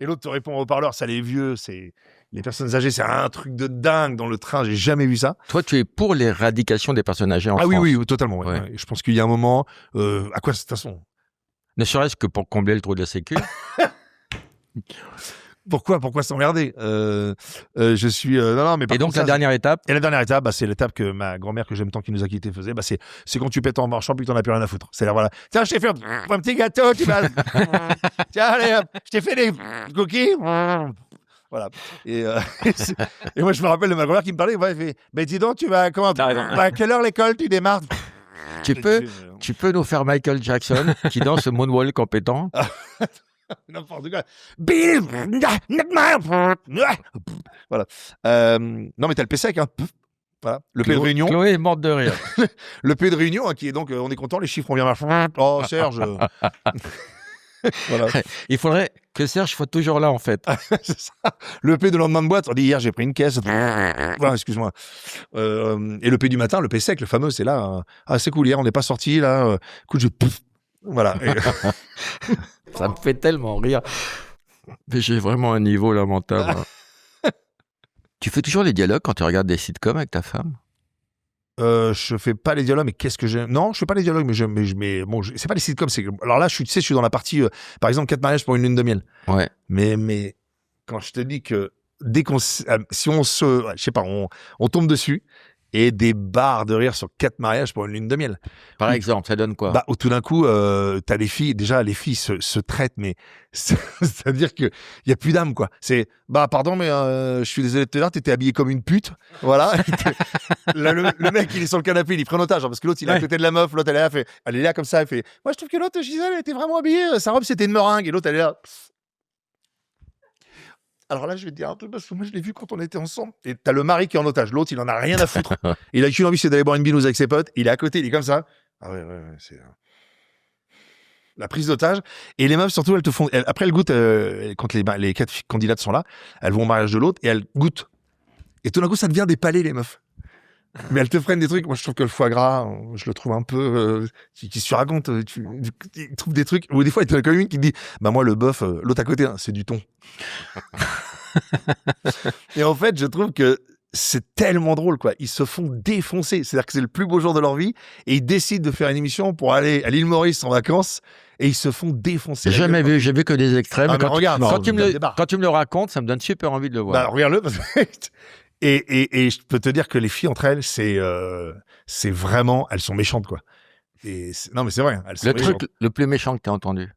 Et l'autre te répond au haut-parleur, ça les vieux, c'est les personnes âgées, c'est un truc de dingue dans le train. J'ai jamais vu ça. Toi, tu es pour l'éradication des personnes âgées en France? Oui, totalement. Ouais. Ouais. Ouais. Je pense qu'il y a un moment. À quoi de toute façon? Ne serait-ce que pour combler le trou de la sécu. Pourquoi s'emmerder? Je suis non, mais par Et donc contre, la ça, dernière étape? Et la dernière étape, bah, c'est l'étape que ma grand-mère que j'aime tant qui nous a quittés faisait. Bah, c'est quand tu pètes en marchant puis que t'en as plus rien à foutre. C'est-à-dire voilà, tiens, je t'ai fait un petit gâteau, tu vas. Tiens, allez, hop, je t'ai fait des cookies. Voilà. Et moi, je me rappelle de ma grand-mère qui me parlait. Ouais, elle fait, mais dis donc, tu vas comment? T'as raison. À quelle heure l'école tu démarres? Tu peux nous faire Michael Jackson qui danse le moonwalk en pétant? N'importe quoi. Voilà. Non, mais t'as le P sec, hein. Voilà. Le P de réunion. Chloé est morte de rire. Le P de réunion, hein, qui est donc, on est content, les chiffres ont bien marché. Oh, Serge. Voilà. Il faudrait que Serge soit toujours là, en fait. C'est ça. Le P de lendemain de boîte, on dit hier j'ai pris une caisse. Voilà, excuse-moi. Et le P du matin, le P sec, le fameux, c'est là. Ah, c'est cool, hier on n'est pas sorti, là. Écoute, voilà. Ça me fait tellement rire. Mais j'ai vraiment un niveau lamentable. Tu fais toujours les dialogues quand tu regardes des sitcoms avec ta femme? Je fais pas les dialogues, mais qu'est-ce que j'aime? Non, je fais pas les dialogues, mais bon, c'est pas les sitcoms. Alors là, tu sais, je suis dans la partie, par exemple, 4 mariages pour une lune de miel. Ouais. Mais quand je te dis que dès qu'on, si on je sais pas, on tombe dessus et des barres de rire sur 4 mariages pour une lune de miel. Par exemple, ça donne quoi? Bah, tout d'un coup, t'as les filles. Déjà, les filles se traitent, mais c'est-à-dire que y a plus d'âme, quoi. C'est, bah, pardon, mais je suis désolé de te dire, t'étais habillé comme une pute. Voilà. Là, le mec, il est sur le canapé, il est pris en otage, hein, parce que l'autre, il est à côté de la meuf. L'autre, elle est là comme ça, elle fait. Moi, je trouve que l'autre, Gisèle, elle était vraiment habillée. Sa robe, c'était une meringue, et l'autre, elle est là. Alors là, je vais te dire un truc, parce que moi, je l'ai vu quand on était ensemble. Et t'as le mari qui est en otage. L'autre, il en a rien à foutre. Il a qu'une envie, c'est d'aller boire une binouse avec ses potes. Il est à côté, il est comme ça. Ah ouais, c'est la prise d'otage. Et les meufs, surtout, elles te font. Après, elles goûtent, quand les 4 candidates sont là, elles vont au mariage de l'autre et elles goûtent. Et tout d'un coup, ça devient des palais, les meufs. Mais elles te prennent des trucs. Moi, je trouve que le foie gras, je le trouve un peu. Qui se raconte. Tu trouves des trucs. Ou des fois, il y en a quand même une qui te dit, bah, moi, le bœuf, l'autre à côté, hein, c'est du thon. Et en fait, je trouve que c'est tellement drôle, quoi. Ils se font défoncer. C'est-à-dire que c'est le plus beau jour de leur vie et ils décident de faire une émission pour aller à l'île Maurice en vacances et ils se font défoncer. J'ai jamais vu, j'ai vu que des extraits. Ah, Mais regarde, quand tu me le racontes, ça me donne super envie de le voir. Bah, regarde-le. Parce que et je peux te dire que les filles entre elles, c'est vraiment, elles sont méchantes, quoi. Non, mais c'est vrai. Elles sont le méchantes. truc le plus méchant que t'as entendu.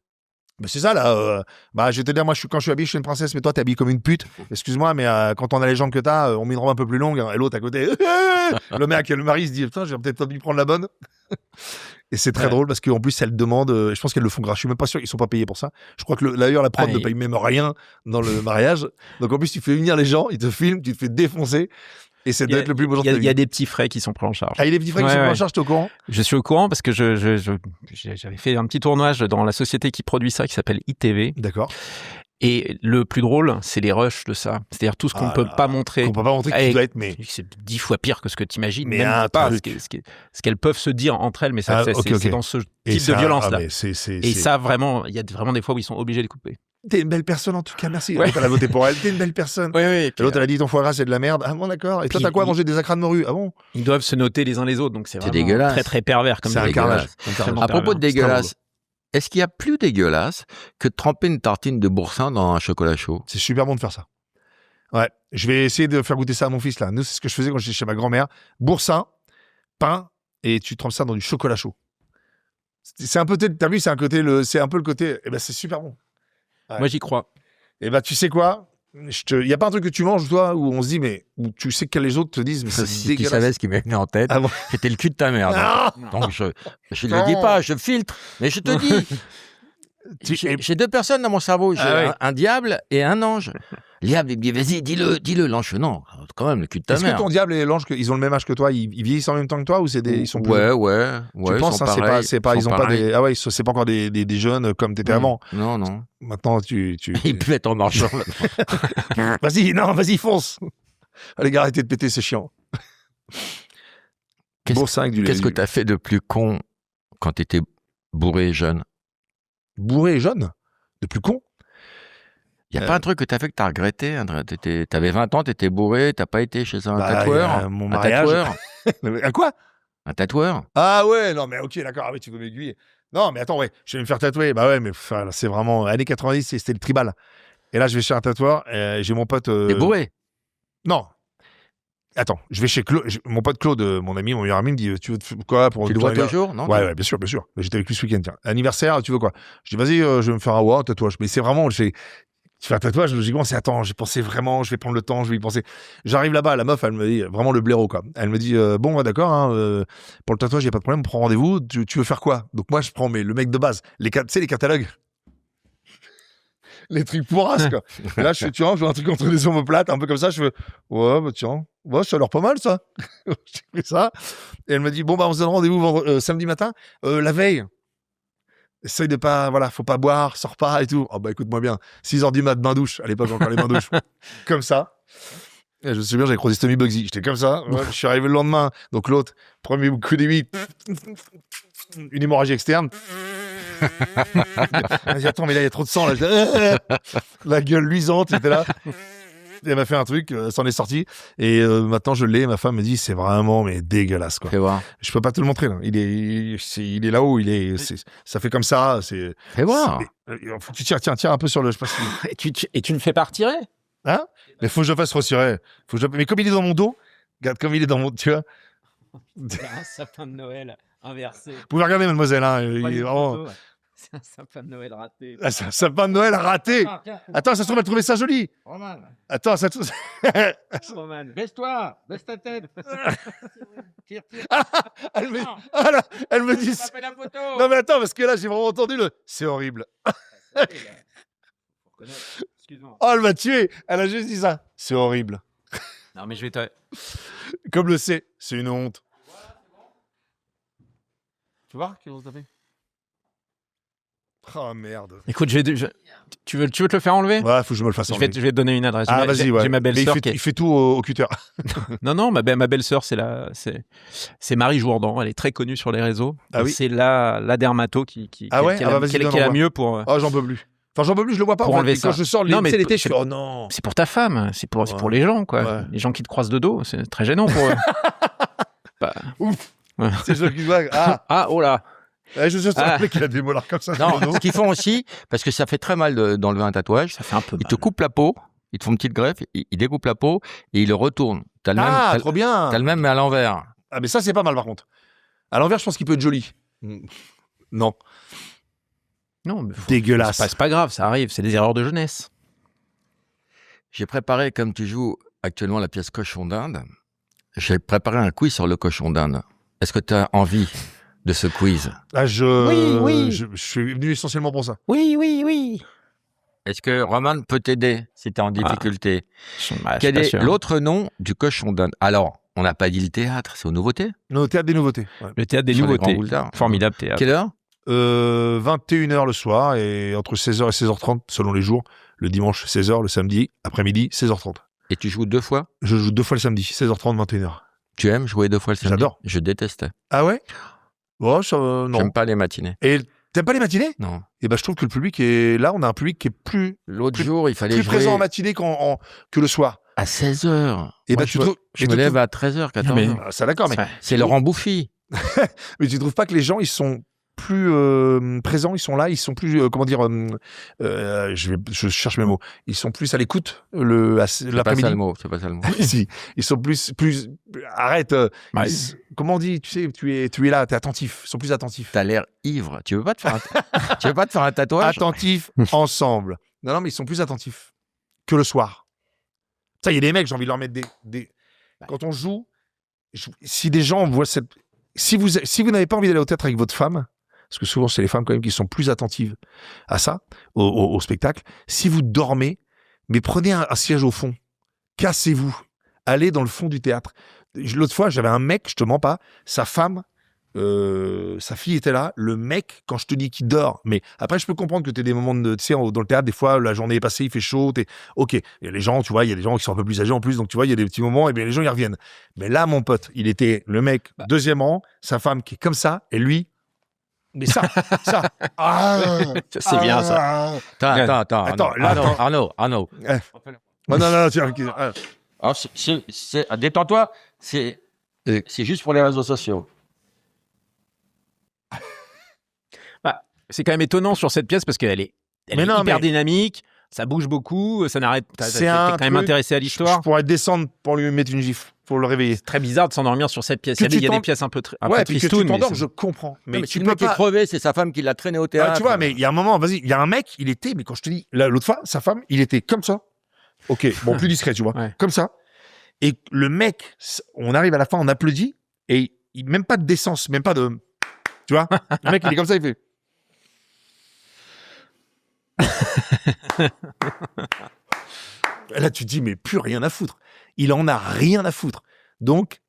Bah c'est ça là. Bah je vais te dire, moi quand je suis habillé, je suis une princesse, mais toi t'es habillé comme une pute. Excuse-moi, mais quand on a les jambes que t'as, on met une robe un peu plus longue, hein, et l'autre à côté. Le mari se dit putain, j'ai peut-être pas dû prendre la bonne. Et c'est très drôle parce qu'en plus elles demandent, je pense qu'elles le font grâce. Je suis même pas sûr qu'ils sont pas payés pour ça. Je crois que d'ailleurs la prod ne paye même rien dans le mariage. Donc en plus tu fais venir les gens, ils te filment, tu te fais défoncer. Et c'est d'être le plus beau jour de ta vie. Il y a des petits frais qui sont pris en charge. Ah, il y a des petits frais qui sont pris en charge, t'es au courant? Je suis au courant parce que j'avais fait un petit tournage dans la société qui produit ça, qui s'appelle ITV. D'accord. Et le plus drôle, c'est les rushs de ça. C'est-à-dire tout ce qu'on ne peut pas montrer. Qu'on peut pas montrer, qui doit être, mais. C'est 10 fois pire que ce que tu imagines. Mais même pas truc. ce qu'elles peuvent se dire entre elles, mais ça, c'est dans ce type de violence-là. Et ça, vraiment, il y a vraiment des fois où ils sont obligés de couper. T'es une belle personne en tout cas, merci. Ouais. Elle a voté pour elle, t'es une belle personne. Oui. Et l'autre, elle a dit ton foie gras c'est de la merde. Ah bon, d'accord. Et toi, t'as quoi mangé des acras de morue? Ah bon? Ils doivent se noter les uns les autres, donc c'est vraiment dégueulasse. très très pervers comme c'est un carnage. À propos de dégueulasse, est-ce qu'il y a plus dégueulasse que de tremper une tartine de boursin dans un chocolat chaud? C'est super bon de faire ça. Ouais, je vais essayer de faire goûter ça à mon fils là. Nous, c'est ce que je faisais quand j'étais chez ma grand-mère. Boursin, pain, et tu trempes ça dans du chocolat chaud. C'est un peu, t'as vu, c'est un peu le côté. Eh ben, c'est super bon. Ouais. Moi, j'y crois. Eh ben, tu sais quoi? Il y a pas un truc que tu manges, toi, où on se dit, mais où tu sais que les autres te disent, mais c'est Si dégueulasse. tu savais ce qui m'est venu en tête, c'était le cul de ta mère. Donc je ne le dis pas, je filtre, mais je te dis. J'ai 2 personnes dans mon cerveau, j'ai un diable et un ange. Le diable, il me dit, vas-y, dis-le, l'ange. Non, quand même, le cul de ta mère. Est-ce que ton diable et l'ange, ils ont le même âge que toi? Ils vieillissent en même temps que toi ou ils sont plus... Ouais. Tu penses, ils sont pareils, c'est pas, ils ont pas des, ah ouais, c'est pas encore des jeunes comme t'étais avant. Non. Maintenant, tu... Ils pètent en marchant. Vas-y, fonce. Allez, gars, arrêtez de péter, c'est chiant. Qu'est-ce que t'as fait de plus con quand t'étais bourré et jeune? Bourré et jeune? De plus con? Il n'y a pas un truc que t'as fait que t'as regretté? T'avais 20 ans, t'étais bourré, t'as pas été chez un tatoueur? Mon mariage. Un quoi? Un tatoueur? Ah ouais, non mais ok, d'accord, ah oui, tu veux m'aiguiller. Non mais attends, ouais, je vais me faire tatouer. Bah ouais, mais c'est vraiment années 90, c'était le tribal. Et là, je vais chez un tatoueur, j'ai mon pote... T'es bourré? Non. Attends, je vais chez Claude, mon pote Claude, mon meilleur ami, me dit, tu veux quoi pour... Tu le vois toujours, non? Ouais, bien sûr. J'étais avec lui ce week-end, tiens. Anniversaire, tu veux quoi? Je dis, vas-y, je vais me faire un tatouage. Mais c'est vraiment, tu fais un tatouage, logiquement, j'ai pensé vraiment, je vais prendre le temps, je vais y penser. J'arrive là-bas, la meuf, elle me dit, vraiment le blaireau, quoi. Elle me dit, bon, d'accord, hein, pour le tatouage, il n'y a pas de problème, on prend rendez-vous, tu veux faire quoi? Donc moi, je prends le mec de base, tu sais, les catalogues. les trucs pourrasses, quoi. Et là, je fais, tiens, je veux un truc contre les omoplates, un peu comme ça. Je fais, ouais, bah tiens, ouais, ça a l'air pas mal, ça. J'ai fait ça. Et elle me dit, bon, bah, on se donne rendez-vous samedi matin, la veille. Essaye de pas, voilà, faut pas boire, sors pas et tout. Oh, bah, écoute-moi bien. 6h du mat, bain-douche. À l'époque, encore les bains-douches. Comme ça. Et je me souviens, j'avais croisé Tommy Bugsy. J'étais comme ça. Ouais, je suis arrivé le lendemain. Donc, l'autre, premier coup d'émis, une hémorragie externe. Elle dit, attends, mais là, il y a trop de sang. Là. La gueule luisante, il était là. Elle m'a fait un truc, s'en est sorti. Et maintenant, je l'ai. Ma femme me dit, c'est vraiment mais dégueulasse, quoi. Fais voir. Je peux pas te le montrer, là. Il est là-haut. Ça fait comme ça. Fais voir. Faut que tu tires un peu sur le. Je sais pas si... Et tu ne fais pas retirer? Hein? Mais faut que je fasse retirer. Mais comme il est dans mon dos, regarde comme il est dans mon. Tu vois? C'est un sapin de Noël inversé. Vous pouvez regarder, mademoiselle. Hein, il est vraiment... C'est un sapin de Noël raté. Ah, c'est un sapin de Noël raté. Attends, ça se trouve, elle trouvait ça joli. Roman, Attends, ça se trouve. Roman. baisse-toi, baisse ta tête. Tire. Elle me dit. La photo. Non, mais attends, parce que là, j'ai vraiment entendu le. C'est horrible. Excuse-moi. Oh, elle m'a tué. Elle a juste dit ça. C'est horrible. Non, mais je vais te. Comme le C, c'est une honte. Tu vois qu'ils vont taper? Oh merde. Écoute, tu veux te le faire enlever? Ouais, faut que je me le fasse je vais enlever. te donner une adresse. Ah, vas-y, ouais. J'ai ma belle-sœur il fait tout au cutter. Non, ma belle-sœur, c'est Marie Jourdan. Elle est très connue sur les réseaux. Ah oui. C'est la dermato qui est la mieux pour. Oh, j'en peux plus. Enfin, j'en peux plus, je le vois pas. Pour en fait. enlever Et quand ça. je sors Non, mais l'été, je fais, oh non. C'est pour ta femme. C'est pour les gens, quoi. Ouais. Les gens qui te croisent de dos, c'est très gênant pour eux. Bah. Ouf. Ouais. C'est sûr qu'ils voient. Ah. Oh là. Je suis sûr qu'il a des molars comme ça. Non, ce qu'ils font aussi, parce que ça fait très mal d'enlever un tatouage, Ça fait un peu ils mal. te coupent la peau, ils te font une petite greffe, ils découpent la peau et ils le retournent. T'as le même, Trop bien. t'as le même mais à l'envers. Ah, mais ça, c'est pas mal par contre. À l'envers, je pense qu'il peut être joli. Non. Non, mais Dégueulasse. c'est pas grave, ça arrive. C'est des erreurs de jeunesse. J'ai préparé, comme tu joues actuellement la pièce Cochon d'Inde, j'ai préparé un quiz sur le cochon d'Inde. Est-ce que tu as envie de ce quiz? Ah, Oui. Je suis venu essentiellement pour ça. Oui. Est-ce que Roman peut t'aider si tu es en difficulté? Quel est sûr. l'autre nom du cochon d'Inde? Alors, on n'a pas dit le théâtre, c'est aux nouveautés. Au théâtre des nouveautés. Ouais. Le théâtre des Sur les nouveautés. grands boulevards. Formidable théâtre. Quelle heure? 21h le soir et entre 16h et 16h30 selon les jours. Le dimanche 16h, le samedi après-midi 16h30. Et tu joues 2 fois? Je joue 2 fois le samedi, 16h30, 21h. Tu aimes jouer 2 fois le samedi? J'adore. Je détestais. Ah ouais? Oh, ça, non. J'aime pas les matinées. Et t'aimes pas les matinées? Non. Et ben je trouve que le public est là, on a un public qui est plus L'autre jour, il fallait plus jouer présent en matinée que le soir. à 16h. Et Moi, ben tu trouves je me lève à 13h, 14h. mais- Ah, ça d'accord, mais C'est Laurent Bouffi. mais tu trouves pas que les gens ils sont plus présents, ils sont là, ils sont plus comment dire je cherche mes mots. Ils sont plus à l'écoute C'est pas ça l'après-midi. le mot. C'est pas ça le mot. Si, ils sont plus arrête Bah, comment on dit, tu sais, tu es là, tu es attentif, ils sont plus attentifs. T'as l'air ivre. Tu veux pas te faire tu veux pas te faire un tatouage? Attentifs ensemble. Non, mais ils sont plus attentifs que le soir. Ça, il y a des mecs, j'ai envie de leur mettre des... Quand on joue, si des gens voient cette... Si vous n'avez pas envie d'aller au théâtre avec votre femme, parce que souvent, c'est les femmes quand même qui sont plus attentives à ça, au spectacle, si vous dormez, mais prenez un siège au fond. Cassez-vous. Allez dans le fond du théâtre. L'autre fois, j'avais un mec, je te mens pas, sa femme... sa fille était là, le mec, quand je te dis qu'il dort, mais après je peux comprendre que tu as des moments de, tu sais, dans le théâtre, des fois la journée est passée, il fait chaud, ok, il y a les gens, tu vois, il y a des gens qui sont un peu plus âgés en plus, donc tu vois, il y a des petits moments, et bien les gens y reviennent. Mais là, mon pote, il était le mec, deuxième rang, sa femme qui est comme ça, et lui, mais ça, c'est bien ça. Attends, là, Arnaud. Oh, non, tiens, Alors, détends-toi, c'est juste pour les réseaux sociaux. C'est quand même étonnant sur cette pièce parce qu'elle est hyper dynamique, ça bouge beaucoup, ça n'arrête. T'es quand même intéressé à l'histoire. Je pourrais descendre pour lui mettre une gifle, pour le réveiller. C'est très bizarre de s'endormir sur cette pièce. Il y a des pièces un peu puis que tu tristounes. t'endors, je comprends. Mais tu le peux mec est pas. crevé, c'est sa femme qui l'a traîné au théâtre. Tu vois, mais il y a un moment, vas-y, il y a un mec, il était, mais quand je te dis, l'autre fois, sa femme, il était comme ça. Ok, bon, plus discret, tu vois, Ouais. comme ça. Et le mec, on arrive à la fin, on applaudit, et même pas de décence, même pas de. Tu vois, le mec, il est comme ça, il fait. Là, tu te dis, mais plus rien à foutre. Il en a rien à foutre. Donc,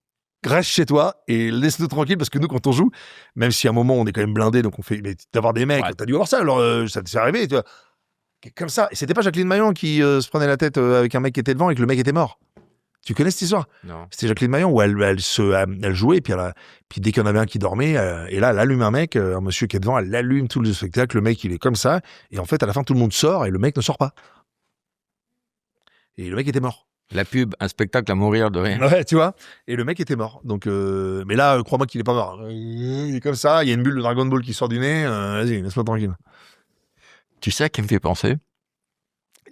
reste chez toi et laisse-nous tranquille parce que nous, quand on joue, même si à un moment, on est quand même blindé, donc on fait, mais d'avoir des mecs, t'as dû avoir ça, alors ça t'est arrivé, tu vois. Comme ça. Et c'était pas Jacqueline Maillan qui se prenait la tête avec un mec qui était devant et que le mec était mort. Tu connais cette histoire? Non. C'était Jacqueline Maillan où elle jouait, puis dès qu'il y en avait un qui dormait, et là, elle allume un mec, un monsieur qui est devant, elle l'allume tout le spectacle, le mec, il est comme ça, et en fait, à la fin, tout le monde sort, et le mec ne sort pas. Et le mec était mort. La pub, un spectacle à mourir de rire. Ouais, tu vois. Et le mec était mort. Donc, mais là, crois-moi qu'il est pas mort. Il est comme ça, il y a une bulle de Dragon Ball qui sort du nez, vas-y, laisse-moi tranquille. Tu sais à qui me fait penser?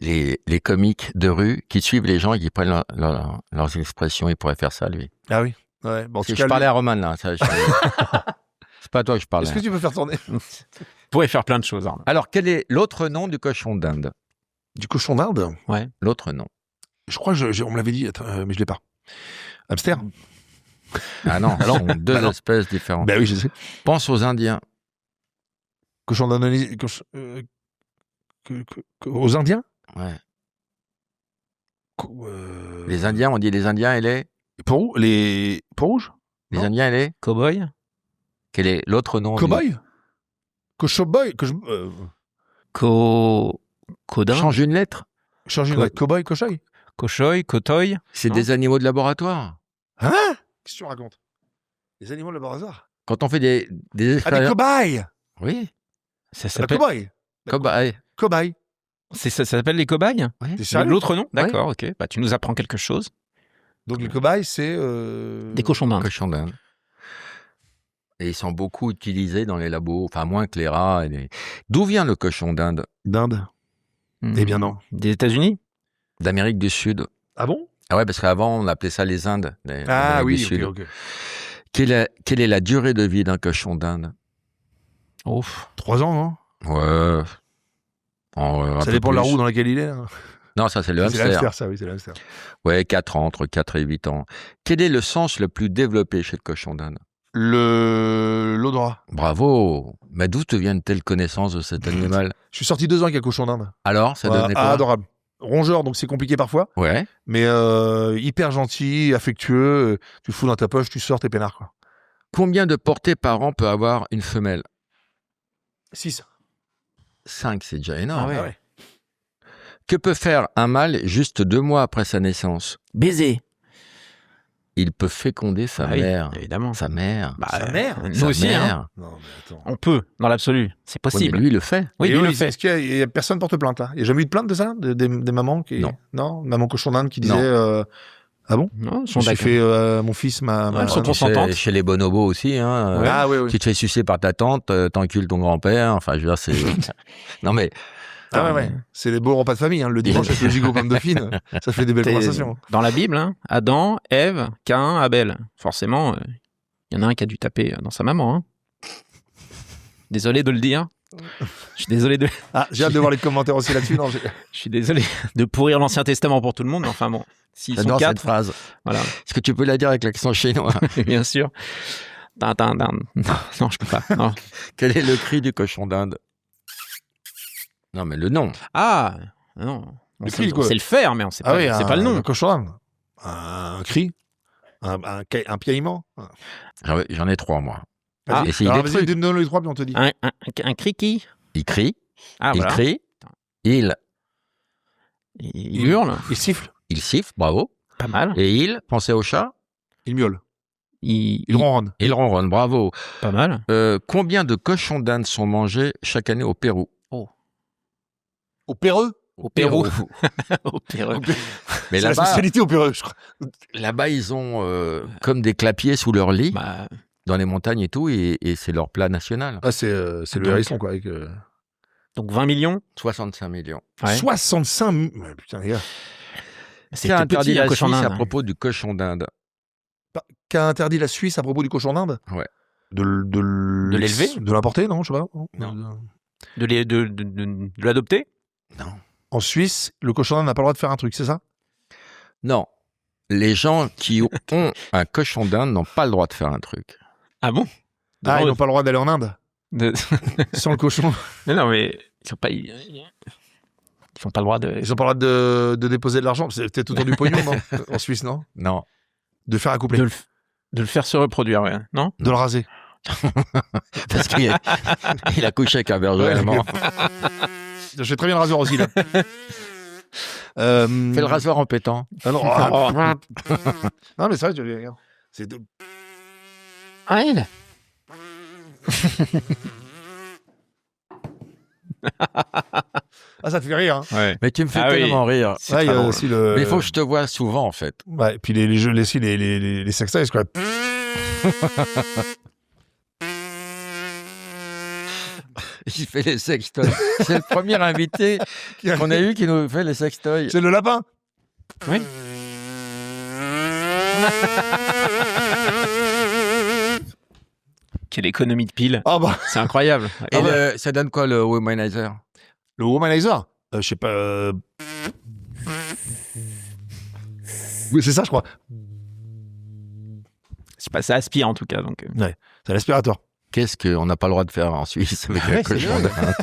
Les comiques de rue qui suivent les gens et qui prennent leurs expressions. Il pourrait faire ça, lui. Ah oui. Ouais. Bon, Parce que je parlais à Roman, là. C'est pas à toi que je parlais. Est-ce que tu peux faire tourner? Tu pourrais faire plein de choses. Arnaud. Alors, quel est l'autre nom du cochon d'Inde? Du cochon d'Inde? Ouais. L'autre nom. Je crois que on me l'avait dit, mais je l'ai pas. Hamster? Ah non, ce sont deux espèces différentes. Ben oui, je sais. Pense aux Indiens. Cochon d'Indonésie. Aux Indiens? Ouais. Les Indiens, on dit les Indiens et les... Les peaux-rouges? Les Indiens et les... Cowboy? Quel est l'autre nom? Cowboy? Cochoboy? Codin? Change une lettre. Change une lettre. Cowboy, cochoy? Cochoy, cotoy? C'est des animaux de laboratoire. Hein? Qu'est-ce que tu racontes? Les animaux de laboratoire? Quand on fait des Ah, des expériences... cobayes! Oui. Ça Ah, s'appelle... cobayes! Cobaye. Cobayes. Ça s'appelle les cobayes? Ouais. T'es sérieux? L'autre nom? D'accord, ok. Bah, tu nous apprends quelque chose. Donc les cobayes, c'est... Des cochons d'Inde. Cochon d'Inde. Et ils sont beaucoup utilisés dans les labos, enfin moins que les rats. D'où vient le cochon d'Inde? D'Inde. Eh bien non. Des États-Unis? D'Amérique du Sud. Ah bon? Ah ouais, parce qu'avant, on appelait ça les Indes. Ah oui, du Sud. ok. Quelle est la durée de vie d'un cochon d'Inde? Ouf. 3 ans, non? Ouais. Un Ça peu dépend de la plus. roue dans laquelle il est. Hein. Non, ça c'est le C'est hamster. l'hamster, ça, oui, c'est l'hamster. Ouais, 4 ans, entre 4 et 8 ans. Quel est le sens le plus développé chez le cochon d'Inde? L'odorat. Bravo. Mais d'où te viennent telles connaissances de cet animal? Je suis sorti 2 ans avec un cochon d'Inde. Alors, ça donnait quoi? Adorable. Rongeur, donc c'est compliqué parfois. Ouais. Mais hyper gentil, affectueux. Tu le fous dans ta poche, tu sors, t'es peinard, quoi. Combien de portées par an peut avoir une femelle? 6. 5, c'est déjà énorme. Ah ouais. Que peut faire un mâle juste 2 mois après sa naissance? Baiser. Il peut féconder sa Ah oui, mère. évidemment. Sa mère. Bah, Sa mère? Nous Sa aussi, mère. hein. Non, mais attends. On peut, dans l'absolu. C'est Ouais, possible. mais lui, il le fait. Oui, Et lui le fait. Est-ce qu'il y a personne porte plainte, là? Il n'y a jamais eu de plainte de ça? Des mamans qui... Non. Non? Maman cochon d'Inde qui disait... Non. Ah bon? Non, Je me suis fait mon fils, ma... Elles sont consentantes. Chez les bonobos aussi. Hein, Ah oui, oui. Tu te fais sucer par ta tante, t'encules ton grand-père. Enfin, je veux dire, c'est... non, mais... Ah ouais, ouais. C'est les beaux repas de famille, hein. Le dimanche avec le gigot pomme de fine, ça fait des belles conversations. Dans la Bible, hein, Adam, Ève, Caïn, Abel. Forcément, il y en a un qui a dû taper dans sa maman. Hein. Désolé de le dire. Je suis désolé de... Ah, j'ai hâte de voir les commentaires aussi là-dessus. Non, Je suis désolé de pourrir l'Ancien Testament pour tout le monde, mais enfin bon. S'ils sont J'adore cette 4, phrase. voilà. Est-ce que tu peux la dire avec l'accent chinois? Bien sûr. Non, je peux pas. Non. Quel est le cri du cochon d'Inde? Non, mais le nom. Ah, non. On Le sait, cri, quoi. on sait le faire, mais on sait pas, c'est pas le nom. Un cochon d'Inde. Un cri. Un piaillement. J'en ai 3, moi. Ah. Essayez Alors, des vas-y, trucs. donne-nous les 3, puis on te dit. Un cri qui? Il crie, Ah, il voilà. crie, il Il hurle. Il siffle. siffle, bravo. Pas mal. Et il, pensez au chat, Il miaule. Il Il ronronne. il ronronne, bravo. Pas mal. Combien de cochons d'Inde sont mangés chaque année au Pérou? Au Péreux. Au Pérou. Au Pérou. Mais C'est la là-bas, spécialité au Péreux, je crois. là-bas, ils ont comme des clapiers sous leur lit, Bah, dans les montagnes et tout, et c'est leur plat national. Ah, c'est le Donc. hérisson, quoi. Avec, donc 20 millions. 65 millions. Ouais. 65 000. Ouais, putain, les gars. Qui a interdit un la cochon Suisse à d'Inde. propos du cochon d'Inde? Qui a interdit la Suisse à propos du cochon d'Inde? Ouais. De l'élever? De l'importer, non? Je sais pas. Non. De l'adopter? Non. En Suisse, le cochon d'Inde n'a pas le droit de faire un truc, c'est ça? Non. Les gens qui ont un cochon d'Inde n'ont pas le droit de faire un truc. Ah bon? Ah, ils n'ont pas le droit d'aller en Inde De- sans le cochon. Mais non, mais ils sont pas. Il Ils n'ont pas le droit de... Ils ont pas le droit de déposer de l'argent. C'est peut-être autour du pognon, non? En Suisse, non? Non. De faire un couplet. de le faire se reproduire, ouais. Non? De le raser. Parce qu'il il a couché avec un berger allemand. Je fais très bien le rasoir aussi, là. Fais le rasoir en pétant. Ah non, non, mais c'est vrai, regarde. C'est de... Ah, il Ah, ça te fait rire, hein. ouais. Mais tu me fais Ah oui. tellement rire. C'est Ouais, il y très a drôle. aussi le... Mais il faut que je te vois souvent, en fait. Ouais, et puis les jeux, les sextoys, quoi. Il fait les sextoys. C'est le premier invité qu'on a eu qui nous fait les sextoys. C'est le lapin. Oui. Quelle économie de piles. Ah bah, C'est incroyable. Et Et le- ça donne quoi, le womanizer? le womanizer. Je sais pas... Oui, c'est ça, je crois. c'est pas, ça aspire en tout cas. Donc, C'est l'aspirateur. Qu'est-ce qu'on n'a pas le droit de faire en Suisse avec Ouais, un c'est cochon dingue. d'Inde?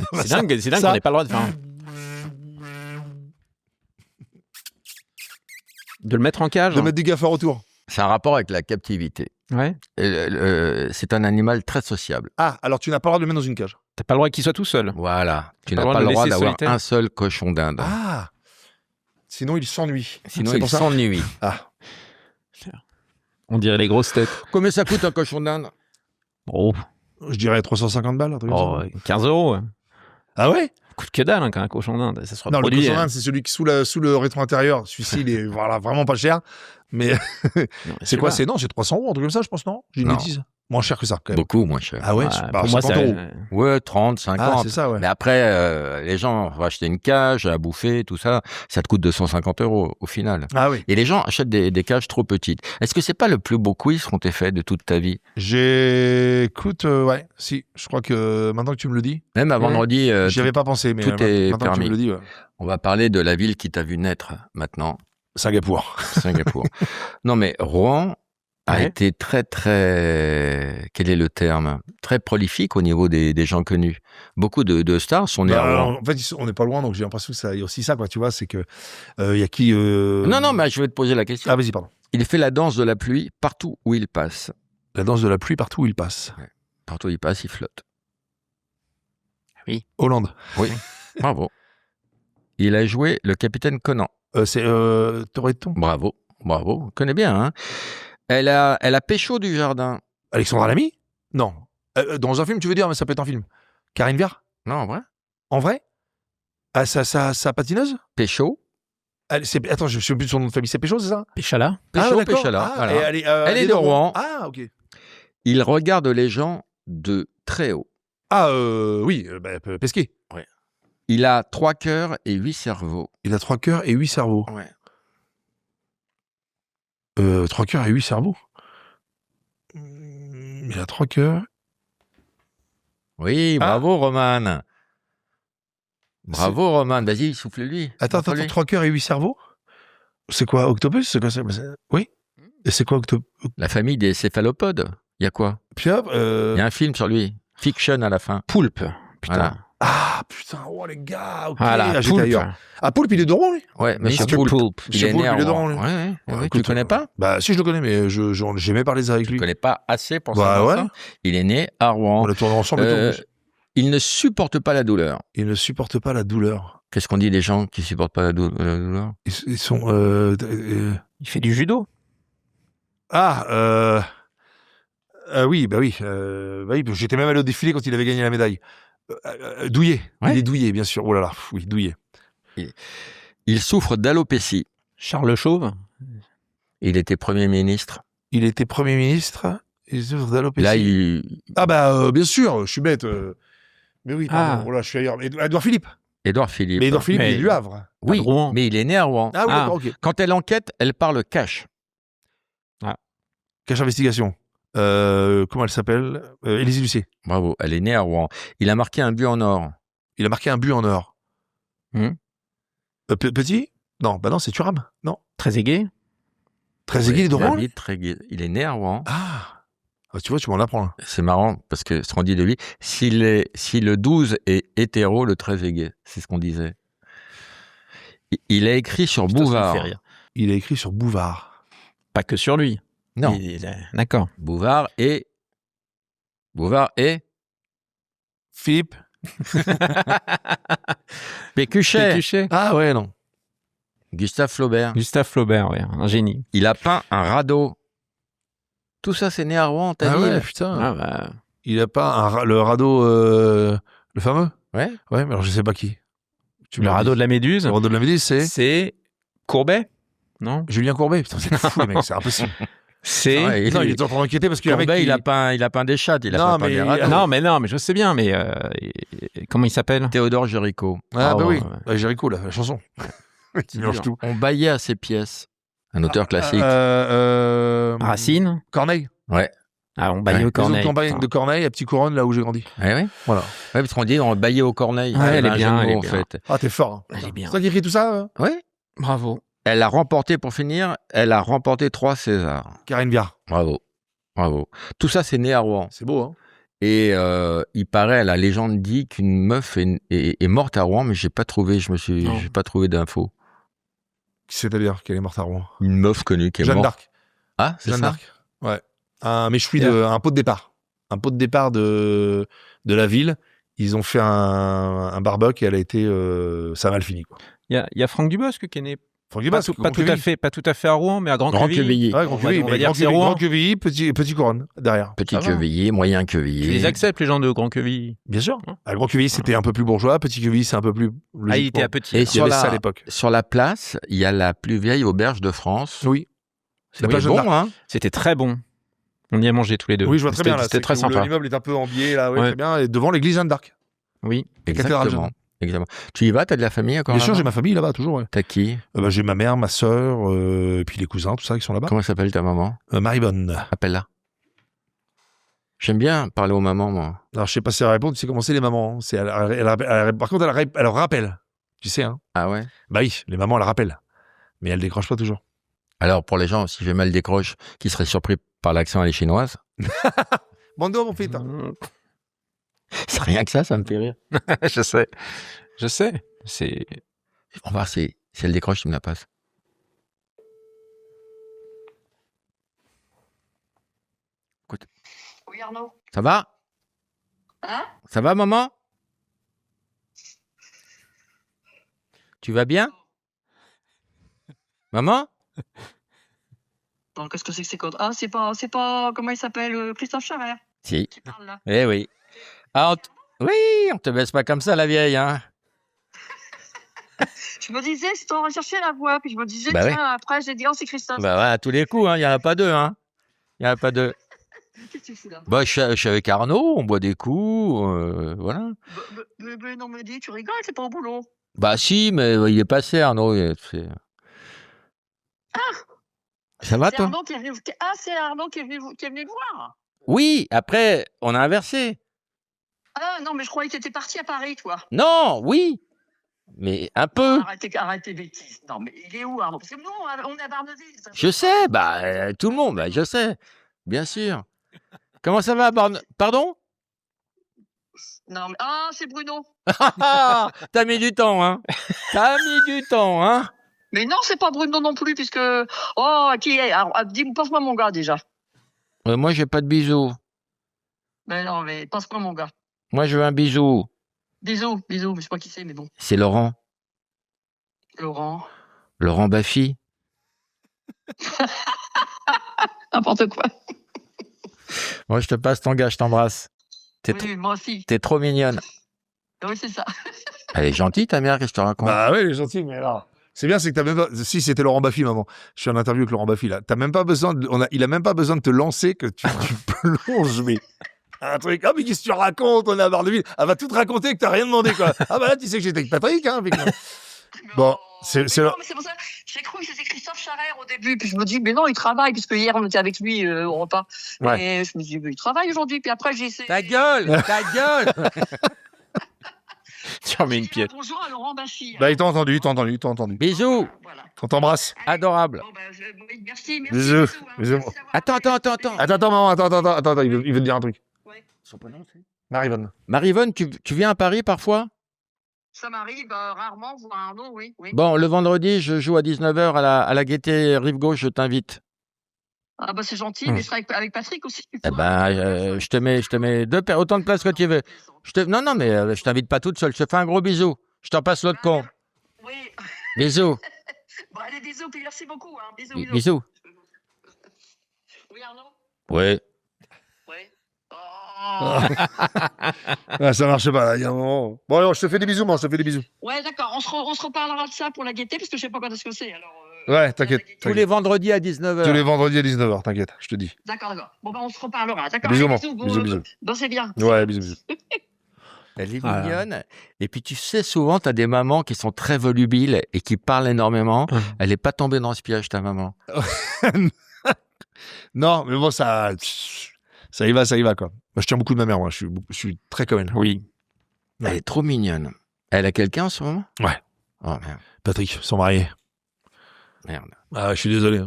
c'est dingue, ça- qu'on n'ait pas le droit de faire de le mettre en cage. De mettre du gaffeur autour. C'est un rapport avec la captivité. Ouais. C'est un animal très sociable. Ah, alors tu n'as pas le droit de le mettre dans une cage. T'as pas le droit qu'il soit tout seul. Voilà. Tu T'as n'as pas de le droit laisser d'avoir solitaire. un seul cochon d'Inde. Ah. Sinon, il s'ennuie. Sinon, C'est il pour ça. s'ennuie. Ah. On dirait les grosses têtes. Combien ça coûte un cochon d'Inde? Oh, Je dirais 350 balles. Un truc comme ça. 15 €. Ah ouais? Coûte que dalle, hein, quand un cochon d'Inde. Ça se Non, le reproduit. cochon d'Inde, c'est celui qui sous le rétro intérieur. Celui-ci, il est voilà, vraiment pas cher. Mais c'est quoi? C'est 300 €, un truc comme ça, je pense, non? J'ai une Non. bêtise. Moins cher que ça, quand même. Beaucoup moins cher. Ah ouais, Pour moi, 50 c'est... €. Ouais, 30, Ah, 50. c'est ça, ouais. Mais après, les gens vont acheter une cage à bouffer, tout ça. Ça te coûte 250 € au final. Ah oui. Et les gens achètent des cages trop petites. Est-ce que c'est pas le plus beau quiz qu'on t'ait fait de toute ta vie? Écoute, ouais, si. Je crois que maintenant que tu me le dis, Même à vendredi, j'y avais pas pensé, mais tout est maintenant que tu permis. me le dis, ouais. on va parler de la ville qui t'a vu naître maintenant, Singapour. Singapour. Non mais Rouen a Ouais. été très, quel est le terme? Très prolifique au niveau des gens connus. Beaucoup de stars sont nés à Rouen. En fait, on n'est pas loin, donc j'ai l'impression que ça y a aussi ça, quoi. Tu vois, c'est que il y a qui Non, mais je vais te poser la question. Ah, vas-y, pardon. Il fait la danse de la pluie partout où il passe. La danse de la pluie partout où il passe. Partout où il passe, il flotte. Hollande. Oui, bravo. Il a joué le capitaine Conan. C'est Toretton. Bravo, on connaît bien. Hein. Elle a pécho du jardin. Alexandra Lamy? Non. Dans un film, tu veux dire, mais ça peut être un film. Karine Viard? Non, en vrai? En vrai? Ah, sa patineuse? Pécho. Attends, je ne sais plus de son nom de famille. C'est Pécho, c'est ça? Péchala. Pécho, d'accord. Péchala. Ah, voilà. et elle est de Rouen. Ah, ok. Il regarde les gens de très haut. Ah, oui, Pesquet. Il a 3 cœurs et 8 cerveaux. Il a 3 cœurs et 8 cerveaux. Ouais. 3 cœurs et 8 cerveaux. Il a 3 cœurs. Oui, Ah. bravo, Roman. Bravo, Roman. Vas-y, souffle-lui. Attends, Souffle-lui. 3 cœurs et 8 cerveaux? C'est quoi, Octopus? C'est quoi ça? Oui. Et c'est quoi, Octopus? La famille des céphalopodes. Il y a quoi? Puis hop, Il y a un film sur lui. Fiction à la fin. Poulpe. Putain. Voilà. Ah, putain, oh les gars, ok. Voilà, Ah, j'étais Poulpe. ailleurs. Ah, Poulpe, il est de Rouen, lui? Ouais, Monsieur Mr. Poulpe. Poulpe. Il est Poulpe, né à il est de Rouen. Rouen, lui. Ouais. Tu Écoute, connais pas? Bah, si, je le connais, mais j'ai jamais parlé de ça avec Tu lui. connais pas assez pour Bah, savoir ouais. ça. Il est né à Rouen. On a tourné ensemble et tout, en Euh, plus. il ne supporte pas la douleur. Il ne supporte pas la douleur. Qu'est-ce qu'on dit des gens qui supportent pas la douleur? Ils sont. Il fait du judo. Oui, bah oui. J'étais même allé au défilé quand il avait gagné la médaille. Douillet. Ouais. Il est Douillet, bien sûr. Oh là là, oui, Douillet. Il souffre d'alopécie. Charles Chauve. Il était Premier ministre. Il était Premier ministre. Il souffre d'alopécie. Là, il... Ah bah, bien sûr, je suis bête. Mais oui, pardon. Ah. Oh là, je suis ailleurs. Édouard Philippe. Édouard Philippe. Mais Édouard Philippe, Mais- il est du Havre. Oui, à Rouen. mais il est né à Rouen. Ah oui, Ah. d'accord, ok. Quand elle enquête, elle parle cash. Cache Investigation. Comment elle s'appelle? Élisée Lucet. Bravo, elle est née à Rouen. Il a marqué un but en or. Il a marqué un but en or. Petit? Non, bah non, c'est Thuram. Non. Très aigué. Très aigué, il est de Rouen, lui? David Treguier. Il est né à Rouen. Ah, tu vois, tu m'en apprends. Là. C'est marrant parce que ce qu'on dit de lui, si le 12 est hétéro, le 13 est gay. C'est ce qu'on disait. Il a écrit sur Putain, ça me Bouvard. fait rire. Il a écrit sur Bouvard. Pas que sur lui. Non, D'accord. Bouvard et Philippe. Pécuchet. Pécuchet. Ah ouais, non. Gustave Flaubert. Gustave Flaubert, ouais, un génie. Il a peint un radeau. Tout ça, c'est né à Rouen, ta Ah ville. ouais, putain. Ah bah, Il a pas le radeau, le fameux. Ouais. Ouais, mais alors je sais pas qui. Tu me le l'as radeau dit. de la Méduse, Le radeau de la Méduse, c'est Courbet. Non, Julien Courbet. Putain, c'est fou, les mecs, c'est impossible. c'est. Ouais, Non, il est en train d'enquêter parce qu'il y a un mec Courbet, qui... il a peint des chattes, il a Non, pas peint mais- des radeaux. Non, mais je sais bien, mais comment il s'appelle? Théodore Géricault. Ah, bah oui. ouais. Ouais, Jéricho, la chanson. Qui mélange tout. On baillait à ses pièces. Un auteur classique. Racine. Corneille. Ouais. Ah, on baillait Ouais. au Maison Corneille. de campagne putain. de Corneille à Petit Couronne, là où j'ai grandi. Ouais, ouais. Voilà. Ouais, parce qu'on dit on baillait au Corneille. Ouais, Il y elle avait est un bien, jeu de elle est mots, en bien. fait. Ah, t'es fort. Hein. Elle est bien. C'est toi qui écris tout ça Ouais. Bravo. Elle a remporté, pour finir, 3 Césars. Karine Viard. Bravo. Bravo. Tout ça, c'est né à Rouen. C'est beau, hein. Et il paraît, la légende dit qu'une meuf est morte à Rouen, mais j'ai pas trouvé, Non. j'ai pas trouvé d'infos. C'est-à-dire qu'elle est morte à Rouen. Une meuf connue qui est Jeanne morte. d'Arc. Ah, c'est Jeanne ça. d'Arc. Ouais. Un méchoui un pot de départ. Un pot de départ de la ville. Ils ont fait un barbecue et elle a été, ça a mal fini, quoi. Il y a Franck Dubosc qui est né Franck pas, Dubosc, pas tout à fait à Rouen, mais à Grand Grand-Quevilly. Quevilly. Ouais, Grand On va- Quevilly, on va mais dire Grand que c'est Quevilly, Rouen. Grand Quevilly, petit Couronne, derrière. Petit Ça va. Quevilly, moyen Ils Quevilly. les acceptent, les gens de Grand-Quevilly. Bien sûr. Hein. À Grand Quevilly, c'était un peu plus bourgeois. Petit Quevilly, c'est un peu plus. Ah, il était à petit. Et Il y sur avait la- ça à l'époque. Sur la place, il y a la plus vieille auberge de France. Oui. C'est La plage de bon, Narc. hein. C'était très bon. On y a mangé tous les deux. Oui, je vois très bien là. C'était c'est très que sympa. L'immeuble est un peu embillé là, ouais, Ouais. très bien. Et devant l'église Jeanne d'Arc. Oui. La cathédrale Exactement. Exactement. Tu y vas, t'as de la famille encore Bien sûr, là-bas j'ai ma famille là-bas, toujours. Ouais. T'as qui? J'ai ma mère, ma sœur, et puis les cousins, tout ça qui sont là-bas. Comment s'appelle ta maman? Marie-Bonne. Appelle-la. J'aime bien parler aux mamans, moi. Alors, je sais pas si elle répond, tu sais comment c'est les mamans. Hein. Par contre, elle rappelle. Tu sais, hein. Ah ouais? Bah oui, les mamans, elles rappellent. Mais elles décrochent pas toujours. Alors, pour les gens, si jamais elle décroche, qui seraient surpris par l'accent, elle est chinoise. Bando, mon fils. C'est rien que ça me fait rire. Je sais. C'est. On va voir si elle décroche, tu me la passes. Écoute. Oui, Arnaud. Ça va? Hein? Ça va, maman? Tu vas bien? Maman? Bon, qu'est-ce que c'est que ces codes? Ah, c'est pas, comment il s'appelle, Christophe Charret Si. qui parle là. Eh oui. Ah, oui, on te baisse pas comme ça, la vieille, hein. Je me disais, c'est toi rechercher la voix, puis je me disais, Bah tiens, après j'ai dit, oh, c'est Christophe. Bah ouais, à tous les coups, hein. Il y en a pas deux, hein. Il y en a pas deux. Qu'est-ce que tu fous là? Bah, je suis avec Arnaud, on boit des coups, voilà. Mais non, me dis, tu rigoles, c'est pas au boulot. Bah si, mais il est passé, Arnaud. Ça va, C'est toi? Arnaud qui est venu, c'est Arnaud qui est venu le voir. Oui, après, on a inversé. Ah non, mais je croyais que t'étais parti à Paris, toi. Non, oui, mais un peu. Arrête tes bêtises. Non, mais il est où, Arnaud? Parce que nous, on est à Barneville. Ça Je sais, bah, tout le monde, bah, je sais, bien sûr. Comment ça va, Pardon? Non, mais ah, c'est Bruno. T'as mis du temps, hein. T'as mis du temps, hein. Mais non, c'est pas Bruno non plus, puisque. Oh, qui est? Alors, dis-moi, passe-moi mon gars déjà. Moi, j'ai pas de bisous. Mais non, mais passe-moi mon gars. Moi, je veux un bisou. Bisous, mais je sais pas qui c'est, mais bon. C'est Laurent. Laurent. Laurent Baffy. N'importe quoi. Moi, je te passe ton gars, je t'embrasse. Oui, moi aussi. T'es trop mignonne. Oui, c'est ça. Elle est gentille, ta mère, que je te raconte. Bah ouais, elle est gentille, mais alors. C'est bien, c'est que t'as même pas. Si c'était Laurent Baffy, maman. Je suis en interview avec Laurent Baffy là. T'as même pas besoin. Il a même pas besoin de te lancer que tu plonges, mais. Un truc. Ah, mais qu'est-ce que tu racontes? On est à Barneville. Elle va tout te raconter que t'as rien demandé, quoi. Ah, bah là, tu sais que j'étais avec Patrick, hein. Avec... Bon, c'est. Non, mais c'est pour ça. J'ai cru que c'était Christophe Charret au début. Puis je me dis, mais non, il travaille, puisque hier, on était avec lui au repas. Ouais. Et je me dis, mais il travaille aujourd'hui. Puis après, j'ai essayé. Ta gueule, ta gueule. Tu remets une pièce. Bonjour à Laurent Baffy. Bah, il t'a entendu. Bisous. Voilà. On t'embrasse. Adorable. Bon, oui, merci. Bisous. Hein. Bisous. Merci d'avoir- Attends. Maman, attends, il veut te dire un truc. Ouais. Marie-Bonne. Marie-Vonne, tu viens à Paris parfois? Ça m'arrive rarement, voir Arnaud, oui. Bon, le vendredi, je joue à 19h à la Gaîté Rive Gauche, je t'invite. Ah bah c'est gentil, mais je serai avec Patrick aussi. Eh ben, je te mets autant de places que tu veux. Non, mais je t'invite pas toute seule. Je te fais un gros bisou. Je t'en passe l'autre con. Oui. Bisous. Bon, allez, bisous, puis merci beaucoup. Hein. Bisous, bisous. Bisous. Oui, Arnaud? Oui. Oui. Ah, ça marche pas, là, il y a un moment. Bon, alors, je te fais des bisous, moi, je te fais des bisous. Ouais, d'accord, on se reparlera de ça pour la gaieté, parce que je sais pas quand est-ce que c'est. Alors, Ouais, t'inquiète. Tous les vendredis à 19h. Tous les vendredis à 19h, t'inquiète, je te dis. D'accord. Bon, ben, on se reparlera. D'accord. Bisous, Allez, mon. Bisous. Bon, c'est bien. Ouais, bisous. Elle est mignonne. Et puis, tu sais, souvent, tu as des mamans qui sont très volubiles et qui parlent énormément. Elle n'est pas tombée dans ce piège, ta maman. Non, mais bon, ça y va, quoi. Moi, je tiens beaucoup de ma mère, moi. Je suis très comme elle. Oui. Elle est trop mignonne. Elle a quelqu'un en ce moment? Ouais. Oh, merde. Patrick, sont mariés. Merde. Ah, je suis désolé.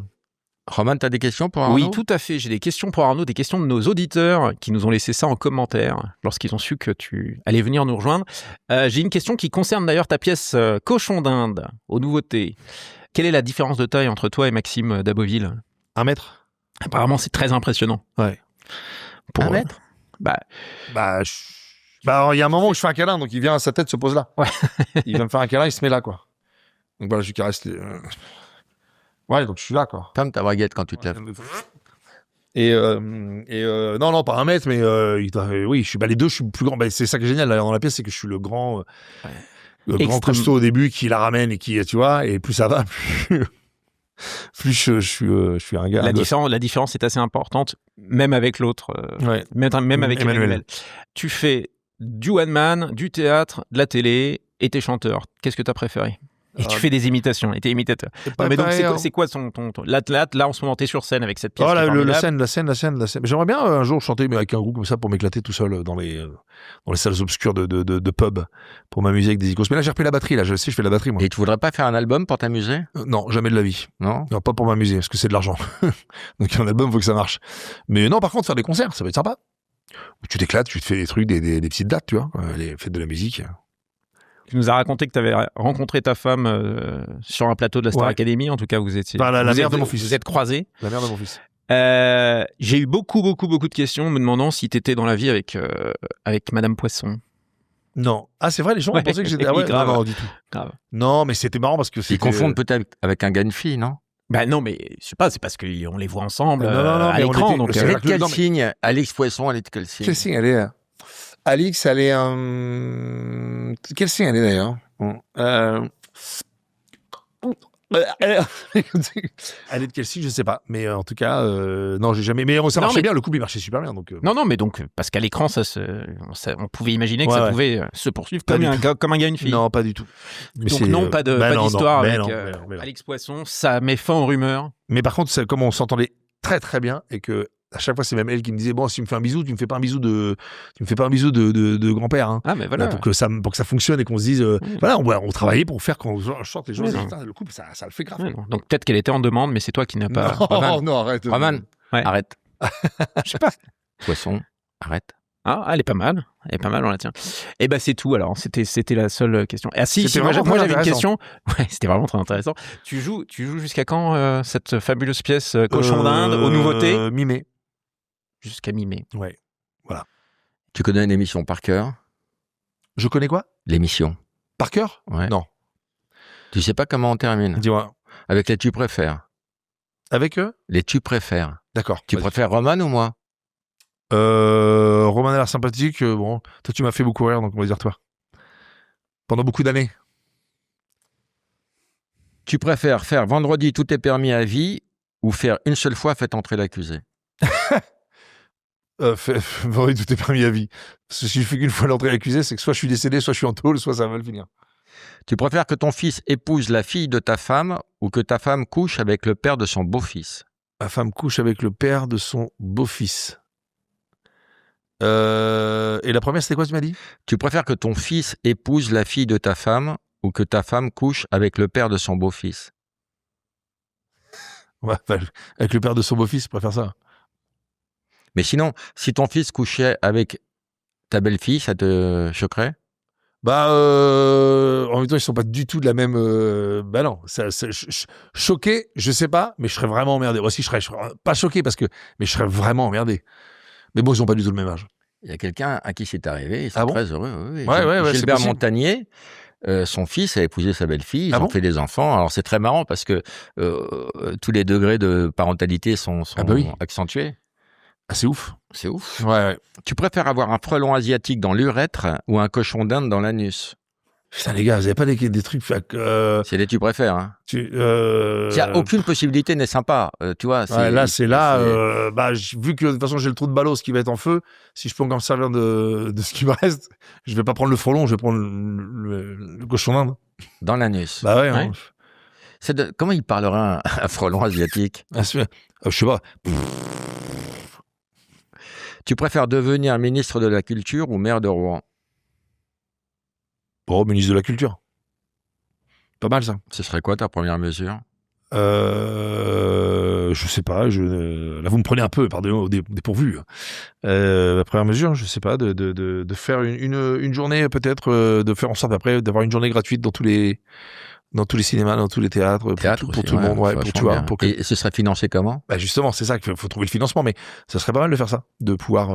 Roman, tu as des questions pour Arnaud? Oui, tout à fait. J'ai des questions pour Arnaud, des questions de nos auditeurs qui nous ont laissé ça en commentaire lorsqu'ils ont su que tu allais venir nous rejoindre. J'ai une question qui concerne d'ailleurs ta pièce Cochon d'Inde, aux nouveautés. Quelle est la différence de taille entre toi et Maxime Daboville? 1 mètre. Apparemment, c'est très impressionnant. Ouais. Pour 1 mètre? Il y a un moment où je fais un câlin, donc il vient, sa tête se pose là. Ouais. Il va me faire un câlin, il se met là, quoi. Donc voilà, je lui caresse les... Ouais, donc je suis là, quoi. Ferme ta braguette quand tu te lèves. Non, pas 1 mètre, mais oui, les deux, je suis plus grand. C'est ça qui est génial là, dans la pièce, c'est que je suis le grand, grand costaud au début qui la ramène et qui, tu vois, et plus ça va, plus je suis un gars. La différence est assez importante, même avec l'autre, même avec Emmanuel. Tu fais du one man, du théâtre, de la télé, et t'es chanteur. Qu'est-ce que t'as préféré? Et tu fais des imitations, et t'es imitateur. Non, mais donc, c'est quoi ton... Là, en ce moment, t'es sur scène avec cette pièce. Oh, la scène. J'aimerais bien un jour chanter mais avec un groupe comme ça pour m'éclater tout seul dans les salles obscures de pub pour m'amuser avec des icônes. Mais là, j'ai repris la batterie, là, je sais, je fais la batterie, moi. Et tu voudrais pas faire un album pour t'amuser? Non, jamais de la vie. Non, pas pour m'amuser, parce que c'est de l'argent. Donc, un album, faut que ça marche. Mais non, par contre, faire des concerts, ça va être sympa. Où tu t'éclates, tu te fais des trucs, des petites dates, tu vois, les fêtes de la musique. Tu nous as raconté que tu avais rencontré ta femme sur un plateau de la Star Academy. En tout cas, vous étiez. La mère de mon fils. Vous êtes croisés. La mère de mon fils. J'ai eu beaucoup de questions me demandant si tu étais dans la vie avec Madame Poisson. Non. Ah, c'est vrai, les gens pensaient que j'étais. Ah ouais, non, du tout. Grave. Non, mais c'était marrant parce que ils confondent peut-être avec un gars une fille, non? Non, mais je sais pas, c'est parce qu'on les voit ensemble non, à l'écran. Donc, elle est de quel signe? Alix Poisson, elle est de quel signe? Quel signe elle est? Alix, elle est quel signe elle est d'ailleurs? Elle est de quel signe, je sais pas. Mais en tout cas, non, j'ai jamais. Mais ça marchait bien, le couple il marchait super bien. Donc, Non, mais donc, parce qu'à l'écran, on pouvait imaginer que ça pouvait se poursuivre comme un gars et une fille. Non, pas du tout. Mais donc, non, pas d'histoire avec Alix Poisson, ça met fin aux rumeurs. Mais par contre, comme on s'entendait très très bien et que. À chaque fois, c'est même elle qui me disait bon, si tu me fais un bisou, tu me fais pas un bisou de grand-père. Hein. Ah, mais voilà. Pour que ça fonctionne et qu'on se dise voilà, on travaillait pour faire quand on chante les gens. Le couple, ça le fait grave. Donc peut-être qu'elle était en demande, mais c'est toi qui n'as pas. Non, arrête. Roman, arrête. Je sais pas. Poisson, arrête. Ah, elle est pas mal. On la tient. Et c'est tout alors. C'était la seule question. Ah si, moi j'avais une question. Ouais, c'était vraiment très intéressant. Tu joues jusqu'à quand cette fabuleuse pièce Cochon d'Inde aux nouveautés? Mi-mai. Jusqu'à mi-mai. Ouais. Voilà. Tu connais une émission par cœur? Je connais quoi? L'émission. Par cœur? Ouais. Non. Tu sais pas comment on termine? Dis-moi. Avec les tu préfères. Avec eux? Les tu préfères. D'accord. Tu préfères Roman ou moi? Roman a l'air sympathique. Bon, toi tu m'as fait beaucoup rire, donc on va dire toi. Pendant beaucoup d'années. Tu préfères faire vendredi tout est permis à vie ou faire une seule fois fait entrer l'accusé? Vendredi tout est permis à vie. Parce que si je fais qu'une fois l'entrée à l'accusé, c'est que soit je suis décédé, soit je suis en tôle, soit ça va mal finir. Tu préfères que ton fils épouse la fille de ta femme ou que ta femme couche avec le père de son beau-fils? Ma femme couche avec le père de son beau-fils. Et la première, c'était quoi, tu m'as dit? Tu préfères que ton fils épouse la fille de ta femme ou que ta femme couche avec le père de son beau-fils? Ouais, avec le père de son beau-fils, je préfère ça. Mais sinon, si ton fils couchait avec ta belle-fille, ça te choquerait? En même temps, ils sont pas du tout de la même. Bah non, choqué, je sais pas, mais je serais vraiment emmerdé. Moi aussi, je serais pas choqué mais je serais vraiment emmerdé. Mais bon, ils ont pas du tout le même âge. Il y a quelqu'un à qui c'est arrivé, ils sont très heureux. Oui. Ouais, Gilbert c'est Montagnier, son fils a épousé sa belle-fille, ils ont fait des enfants. Alors c'est très marrant parce que tous les degrés de parentalité sont accentués. Ah, c'est ouf. C'est ouf. Ouais. Tu préfères avoir un frelon asiatique dans l'urètre ou un cochon d'Inde dans l'anus? Putain, les gars, vous avez pas des trucs... C'est des tu préfères, hein. Aucune possibilité n'est sympa, tu vois. Vu que de toute façon j'ai le trou de Ballos qui va être en feu, si je peux encore me servir de ce qui me reste, je vais pas prendre le frelon, je vais prendre le cochon d'Inde. Dans l'anus. Bah ouais. Hein. Comment il parlera un frelon asiatique? Je sais pas. Tu préfères devenir ministre de la Culture ou maire de Rouen? Bon, ministre de la Culture. Pas mal, ça. Ce serait quoi ta première mesure? Je sais pas. Là, vous me prenez un peu, pardon, au dépourvu. La première mesure, je sais pas, de faire une journée, peut-être, de faire en sorte après d'avoir une journée gratuite dans tous les cinémas, dans tous les théâtres, pour tout le monde. Ouais, Et ce serait financé comment? Bah justement, c'est ça qu'il faut trouver le financement, mais ça serait pas mal de faire ça, de pouvoir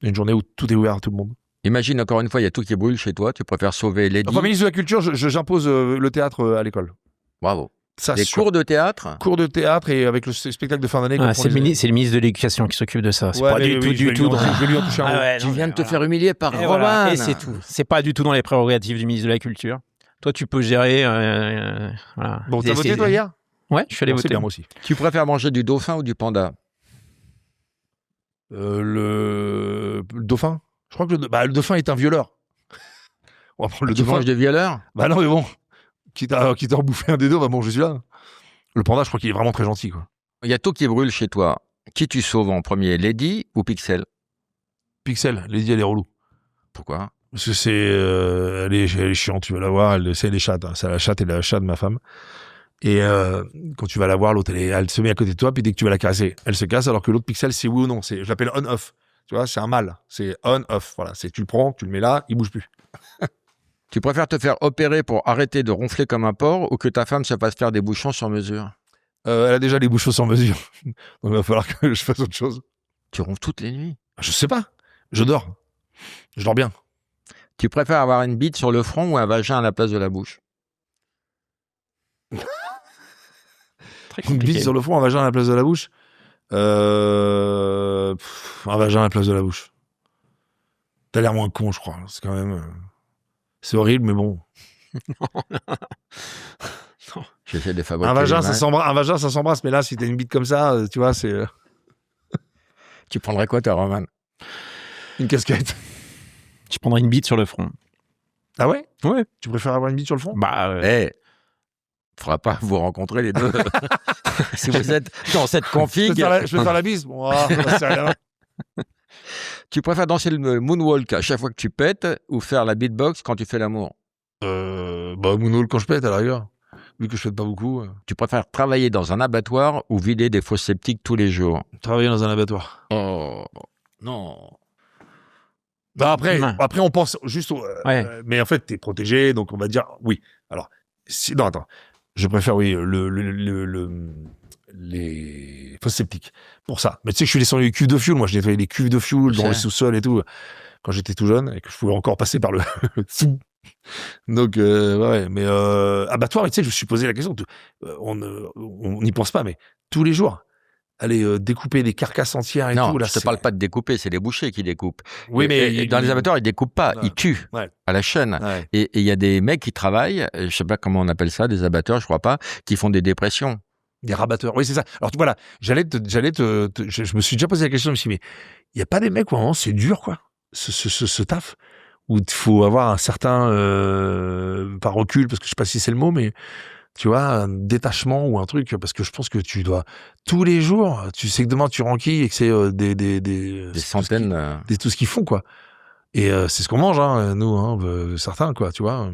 une journée où tout est ouvert à tout le monde. Imagine, encore une fois, il y a tout qui brûle chez toi, tu préfères sauver Lady. Enfin, ministre de la Culture, j'impose le théâtre à l'école. Bravo. Des cours de théâtre? Cours de théâtre et avec le spectacle de fin d'année. C'est le ministre de l'Éducation qui s'occupe de ça. C'est pas du tout. Je vais lui en toucher un mot. Tu viens de te faire humilier par Roman. Voilà. Et c'est tout. C'est pas du tout dans les prérogatives du ministre de la Culture. Toi, tu peux gérer. Voilà. Bon, t'as voté toi hier? Ouais, je suis allé voter. Bien, moi aussi. Tu préfères manger du dauphin ou du panda? Le dauphin. Je crois que le dauphin est un violeur. On va prendre le dauphin. Tu manges des violeurs? Bah non, mais bon. Quitte à en bouffer un des deux, bah bon, je suis là. Le panda, je crois qu'il est vraiment très gentil, quoi. Il y a tout qui brûle chez toi. Qui tu sauves en premier, Lady ou Pixel? Pixel. Lady, elle est relou. Pourquoi? Parce que elle est chiante, tu vas la voir, c'est les chattes, hein. C'est la chatte et la chatte de ma femme. Et quand tu vas la voir, l'autre, elle se met à côté de toi, puis dès que tu vas la caresser, elle se casse, alors que l'autre Pixel, c'est oui ou non. Je l'appelle on-off. Tu vois, c'est un mâle. C'est on-off. Voilà. Tu le prends, tu le mets là, il bouge plus. Tu préfères te faire opérer pour arrêter de ronfler comme un porc ou que ta femme se fasse faire des bouchons sur mesure? Elle a déjà les bouchons sur mesure. Donc il va falloir que je fasse autre chose. Tu ronfles toutes les nuits? Je sais pas. Je dors. Je dors bien. Tu préfères avoir une bite sur le front ou un vagin à la place de la bouche? Une bite sur le front, un vagin à la place de la bouche? Un vagin à la place de la bouche. T'as l'air moins con, je crois. C'est quand même... C'est horrible, mais bon. Non. J'essaie de fabriquer. Un vagin, ça s'embrasse. Mais là, si t'as une bite comme ça, tu vois, c'est... Tu prendrais quoi, toi, Roman? Une casquette. Je prendrais une bite sur le front. Ah ouais? Ouais. Tu préfères avoir une bite sur le front? Bah, faudra pas vous rencontrer les deux. Si vous êtes dans cette config. Je peux faire la bise. Bon, c'est rien. Tu préfères danser le moonwalk à chaque fois que tu pètes ou faire la beatbox quand tu fais l'amour? Moonwalk quand je pète, à la rigueur. Vu que je pète pas beaucoup. Tu préfères travailler dans un abattoir ou vider des fosses septiques tous les jours? Travailler dans un abattoir. Oh, non. Bah après, on pense juste mais en fait, t'es protégé, donc on va dire oui. Alors, non, attends. Je préfère, oui, les fosses septiques pour ça. Mais tu sais que je suis descendu les cuves de fuel. Moi, je nettoyais les cuves de fuel dans le sous-sol et tout quand j'étais tout jeune et que je pouvais encore passer par le donc ouais, mais abattoir, tu sais, je me suis posé la question. On n'y pense pas, mais tous les jours, aller découper des carcasses entières et tout. Là, je te parle pas de découper, c'est les bouchers qui découpent. Oui, mais dans les abattoirs, ils découpent pas, ils tuent à la chaîne. Ouais. Et il y a des mecs qui travaillent, je sais pas comment on appelle ça, des abatteurs, je crois pas, qui font des dépressions. Des rabatteurs, oui, c'est ça. Alors voilà, je me suis déjà posé la question, je me suis dit, mais il y a pas des mecs où vraiment c'est dur, quoi, ce taf, où il faut avoir un certain, pas recul, parce que je sais pas si c'est le mot, mais tu vois, un détachement ou un truc, parce que je pense que tu dois, tous les jours, tu sais que demain tu renquilles et que c'est des centaines, tout ce qu'ils font, quoi. Et c'est ce qu'on mange, hein, nous, hein, certains, quoi, tu vois.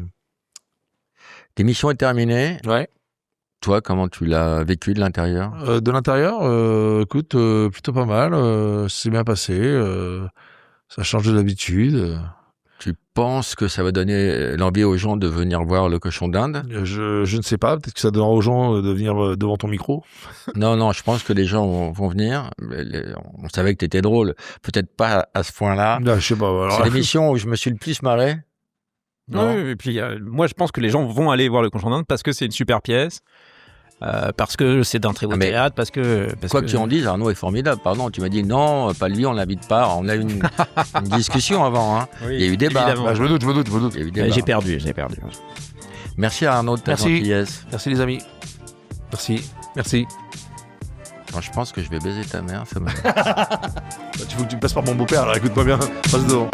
L'émission est terminée. Ouais. Toi, comment tu l'as vécu de l'intérieur? De l'intérieur, écoute, plutôt pas mal. C'est bien passé. Ça change de l'habitude. Tu penses que ça va donner l'envie aux gens de venir voir le cochon d'Inde? Je ne sais pas, peut-être que ça donnera aux gens de venir devant ton micro. Non, je pense que les gens vont venir. On savait que tu étais drôle. Peut-être pas à ce point-là. Non, je sais pas. Alors... C'est l'émission où je me suis le plus marré. Non. Oui, et puis moi je pense que les gens vont aller voir le cochon d'Inde parce que c'est une super pièce. Parce que c'est d'un très beau théâtre, parce que... Quoi que tu en dises, Arnaud est formidable. Pardon, tu m'as dit non, pas lui, on l'invite pas. On a eu une discussion avant. Hein. Oui, il y a eu débat. Bah, je me doute. Il y a eu débat. J'ai perdu. Merci à Arnaud de ta gentillesse. Merci les amis. Merci. Bon, je pense que je vais baiser ta mère. Ça me... Tu faut que tu passes par mon beau-père, alors écoute-moi bien. Passe devant.